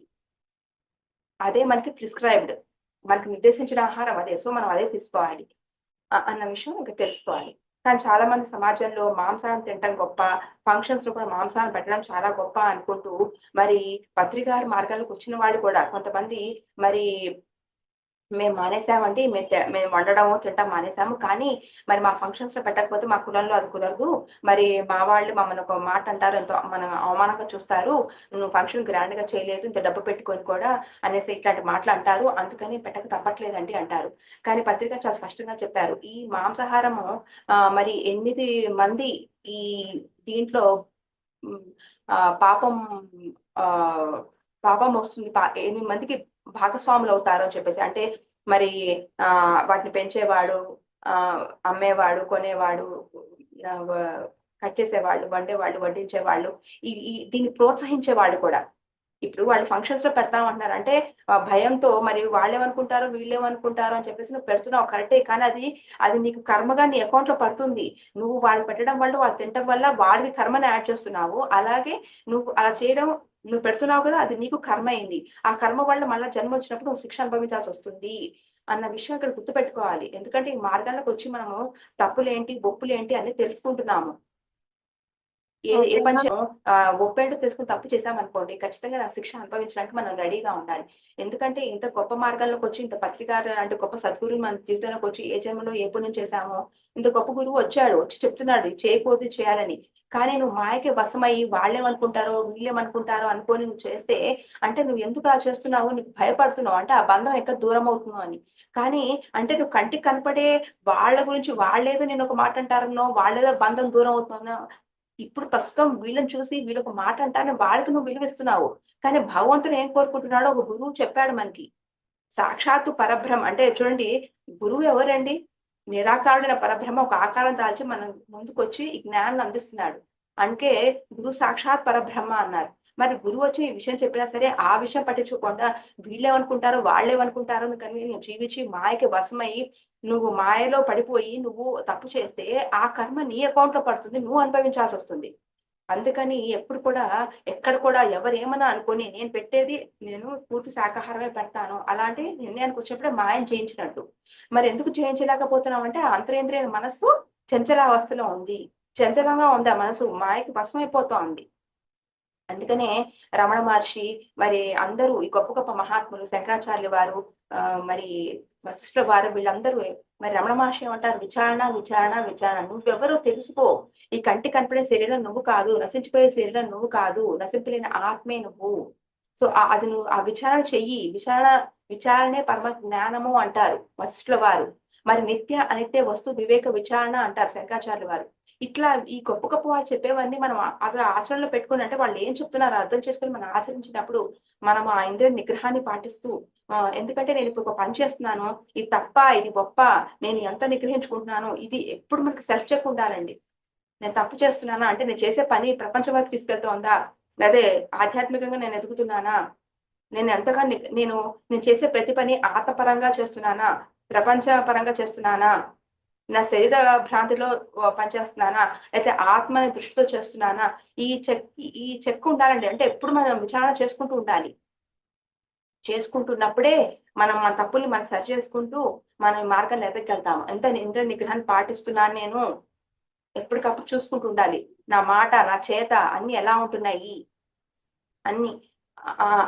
అదే మనకి ప్రిస్క్రైబ్డ్. మనకి నిర్దేశించిన ఆహారం అదే. సో, మనం అదే తీసుకోవాలి. అన్న విషయం ఇంక తెలుసుకోవాలి. కానీ చాలా మంది సమాజంలో మాంసాహారం తినటం గొప్ప, ఫంక్షన్స్‌లో కూడా మాంసాహారం పెట్టడం చాలా గొప్ప అనుకుంటూ, మరి పత్రికార మార్గాల్లోకి వచ్చిన వాళ్ళు కూడా కొంతమంది మరి మేము మానేసామండి. మేము వండడము, తినటం మానేసాము. కానీ మరి మా ఫంక్షన్స్‌లో పెట్టకపోతే మా కులంలో అది కుదరదు. మరి మా వాళ్ళు మమ్మల్ని ఒక మాట అంటారు. ఎంతో మనం అవమానంగా చూస్తారు. నువ్వు ఫంక్షన్ గ్రాండ్‌గా చేయలేదు. ఇంత డబ్బు పెట్టుకొని కూడా అనేసి ఇట్లాంటి మాటలు అంటారు. అందుకని పెట్టక తప్పట్లేదండి అంటారు. కానీ పత్రిక చాలా స్పష్టంగా చెప్పారు. ఈ మాంసాహారము మరి 8 మంది ఈ దీంట్లో హ్మ్. పాపం ఆహ్, పాపం వస్తుంది. 8 మందికి భాగస్వాములవుతారు అని చెప్పేసి. అంటే మరి వాటిని పెంచేవాడు, అమ్మేవాడు, కొనేవాడు, ఆహ్, వ కట్ చేసేవాళ్ళు, వండేవాళ్ళు, వడ్డించేవాళ్ళు, ఈ ఈ దీన్ని ప్రోత్సహించేవాళ్ళు కూడా. ఇప్పుడు వాళ్ళు ఫంక్షన్స్ లో పెడతాం అంటున్నారు అంటే భయంతో మరి వాళ్ళేమనుకుంటారో వీళ్ళేమనుకుంటారో అని చెప్పేసి నువ్వు పెడుతున్నావు కరెక్టే, కానీ అది నీకు కర్మగా నీ అకౌంట్ లో పడుతుంది. నువ్వు వాళ్ళు పెట్టడం వల్ల వాళ్ళు తినడం వల్ల వాళ్ళకి కర్మని యాడ్ చేస్తున్నావు. అలాగే నువ్వు అలా చేయడం నువ్వు పెడుతున్నావు కదా, అది నీకు కర్మ అయింది. ఆ కర్మ వల్ల మళ్ళీ జన్మ వచ్చినప్పుడు నువ్వు శిక్ష అనుభవించాల్సి వస్తుంది అన్న విషయం ఇక్కడ గుర్తుపెట్టుకోవాలి. ఎందుకంటే ఈ మార్గాల్లోకి వచ్చి మనము తప్పులేంటి ఒప్పులేంటి అన్ని తెలుసుకుంటున్నాము. ఏ ఓకే. పని ఒప్పేంటో తెలుసుకొని తప్పు చేశామనుకోండి, ఖచ్చితంగా దానికి శిక్ష అనుభవించడానికి మనం రెడీగా ఉండాలి. ఎందుకంటే ఇంత గొప్ప మార్గాల్లోకి వచ్చి, ఇంత పత్రికారు అంటే గొప్ప సద్గురువు మన జీవితంలోకి వచ్చి ఏ జన్మలో ఏ పుణ్యం చేశామో, ఇంత గొప్ప గురువు వచ్చాడు, వచ్చి చెప్తున్నాడు ఇది చేయకూడదు ఇది చేయాలని. కానీ నువ్వు మాయకి వశమయ్యి వాళ్ళేమనుకుంటారో వీళ్ళేమనుకుంటారో అనుకోని నువ్వు చేస్తే, అంటే నువ్వు ఎందుకు అలా చేస్తున్నావు, నీకు భయపడుతున్నావు అంటే ఆ బంధం ఎక్కడ దూరం అవుతుందో అని. కానీ అంటే నువ్వు కంటికి కనపడే వాళ్ళ గురించి వాళ్ళేదో నేను ఒక మాట అంటారనో, వాళ్ళేదో బంధం దూరం అవుతుందనో, ఇప్పుడు ప్రస్తుతం వీళ్ళని చూసి వీళ్ళొక మాట అంటారని వాళ్ళకి నువ్వు విలువిస్తున్నావు. కానీ భగవంతుడు ఏం కోరుకుంటున్నాడో ఒక గురువు చెప్పాడు మనకి. సాక్షాత్తు పరబ్రహ్మ అంటే చూడండి, గురువు ఎవరండి? నిరాకారుడైన పరబ్రహ్మ ఒక ఆకారం దాల్చి మన ముందుకొచ్చి ఈ జ్ఞానాన్ని అందిస్తున్నాడు. అందుకే గురు సాక్షాత్ పరబ్రహ్మ అన్నారు. మరి గురువు వచ్చి ఈ విషయం చెప్పినా సరే ఆ విషయం పట్టించుకోకుండా వీళ్ళేమనుకుంటారో వాళ్ళేమనుకుంటారో కానీ నువ్వు జీవించి మాయకి వశమయ్యి నువ్వు మాయలో పడిపోయి నువ్వు తప్పు చేస్తే ఆ కర్మ నీ అకౌంట్ లో పడుతుంది, నువ్వు అనుభవించాల్సి వస్తుంది. అందుకని ఎప్పుడు కూడా ఎక్కడ కూడా ఎవరేమన్నా అనుకోని నేను పెట్టేది నేను పూర్తి శాకాహారమే పెడతాను అలాంటి నిర్ణయానికి వచ్చినప్పుడే మాయం చేయించినట్టు. మరి ఎందుకు చేయించలేకపోతున్నాం అంటే ఆ అంతరేంద్రియ మనస్సు చంచలావస్థలో ఉంది. చంచలంగా ఉంది, ఆ మనసు మాయకి వశమైపోతోంది. అందుకనే రమణ మహర్షి మరి అందరూ ఈ గొప్ప గొప్ప మహాత్ములు శంకరాచార్యుల వారు మరి వశిష్ఠుల వారు వీళ్ళందరూ మరి రమణ మహర్షి ఏమంటారు, విచారణ విచారణ విచారణ, నువ్వెవరో తెలుసుకో. ఈ కంటి కనపడే శరీరం నువ్వు కాదు, నశించిపోయే శరీరం నువ్వు కాదు, నశింపలేని ఆత్మే నువ్వు. సో అది నువ్వు ఆ విచారణ చెయ్యి. విచారణే పరమ జ్ఞానము అంటారు వశిష్ఠుల వారు. మరి నిత్య అనిత్య వస్తు వివేక విచారణ అంటారు శంకరాచార్యుల వారు. ఇట్లా ఈ గొప్ప గొప్ప వాళ్ళు చెప్పేవన్నీ మనం అవి ఆచరణలో పెట్టుకుని అంటే వాళ్ళు ఏం చెప్తున్నారో అర్థం చేసుకుని మనం ఆచరించినప్పుడు మనం ఆ ఇంద్రియ నిగ్రహాన్ని పాటిస్తూ ఎందుకంటే నేను ఇప్పుడు ఒక పని చేస్తున్నాను, ఇది తప్ప ఇది గొప్ప, నేను ఎంత నిగ్రహించుకుంటున్నాను, ఇది ఎప్పుడు మనకి సెల్ఫ్ చెక్ ఉండాలండి. నేను తప్పు చేస్తున్నానా అంటే నేను చేసే పని ప్రపంచం వైపు తీసుకెళ్తోందా, అదే ఆధ్యాత్మికంగా నేను ఎదుగుతున్నానా, నేను ఎంతగా నేను చేసే ప్రతి పని ఆత్మపరంగా చేస్తున్నానా, ప్రపంచ పరంగా చేస్తున్నానా, నా శరీర భ్రాంతిలో పనిచేస్తున్నానా, అయితే ఆత్మని దృష్టితో చేస్తున్నానా, ఈ చెక్ ఉండాలండి. అంటే ఎప్పుడు మనం విచారణ చేసుకుంటూ ఉండాలి. చేసుకుంటున్నప్పుడే మనం మన తప్పుల్ని మనం సరి చేసుకుంటూ మనం ఈ మార్గాన్ని ఎదగలుగుతాము. ఎంత ఇంద్రియ నిగ్రహాన్ని పాటిస్తున్నాను నేను, ఎప్పటికప్పుడు చూసుకుంటూ ఉండాలి. నా మాట నా చేత అన్ని ఎలా ఉంటున్నాయి అన్ని.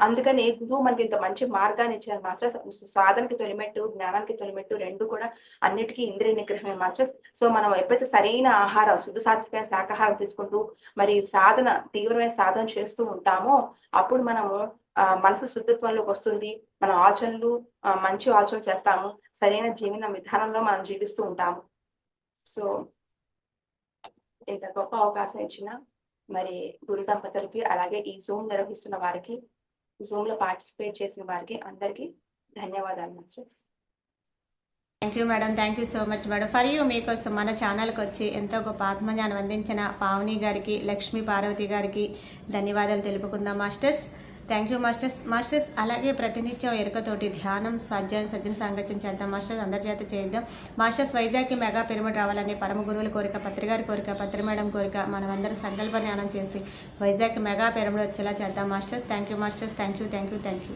అందుకని గురువు మనకి ఇంత మంచి మార్గాన్ని ఇచ్చారు మాస్టర్స్. సాధనకి తొలిమెట్టు జ్ఞానానికి తొలిమెట్టు రెండు కూడా అన్నిటికీ ఇంద్రియ నిగ్రహమే మాస్టర్స్. సో మనం ఎప్పుడైతే సరైన ఆహారం శుద్ధ సాత్వికమైన శాకాహారం తీసుకుంటూ మరి సాధన తీవ్రమైన సాధన చేస్తూ ఉంటామో అప్పుడు మనము మనసు శుద్ధత్వంలోకి వస్తుంది. మన ఆలోచనలు మంచి ఆలోచనలు చేస్తాము, సరైన జీవన విధానంలో మనం జీవిస్తూ ఉంటాము. సో ఇంత గొప్ప అవకాశం ఇచ్చిన మరి గురు దంపతులకి అలాగే ఈ జూమ్ నిర్వహిస్తున్న వారికి, జూమ్ లో పార్టిసిపేట్ చేసిన వారికి అందరికీ ధన్యవాదాలు masters. Thank you madam, thank you so much madam. For you మీకోసం మన ఛానల్కి వచ్చి ఎంతో గొప్ప ఆత్మజ్ఞానం అందించిన పావని గారికి, లక్ష్మీ పార్వతి గారికి ధన్యవాదాలు తెలుపుకుందాం masters. Thank you masters. Masters అలాగే ప్రతినిత్యం ఎరుకతోటి ధ్యానం స్వాధ్యాయం సజ్జన సాంగత్యం చేద్దాం మాస్టర్స్, అందరి చేత చేద్దాం మాస్టర్స్. వైజాగ్కి మెగా పిరమిడ్ రావాలని పరమ గురువుల కోరిక, పత్రిగారి కోరిక, పత్రి మేడం కోరిక, మనం అందరూ సంకల్ప జ్ఞానం చేసి వైజాగ్కి మెగా పిరమిడ్ వచ్చేలా చేద్దాం masters. Thank you masters, thank you thank you thank you.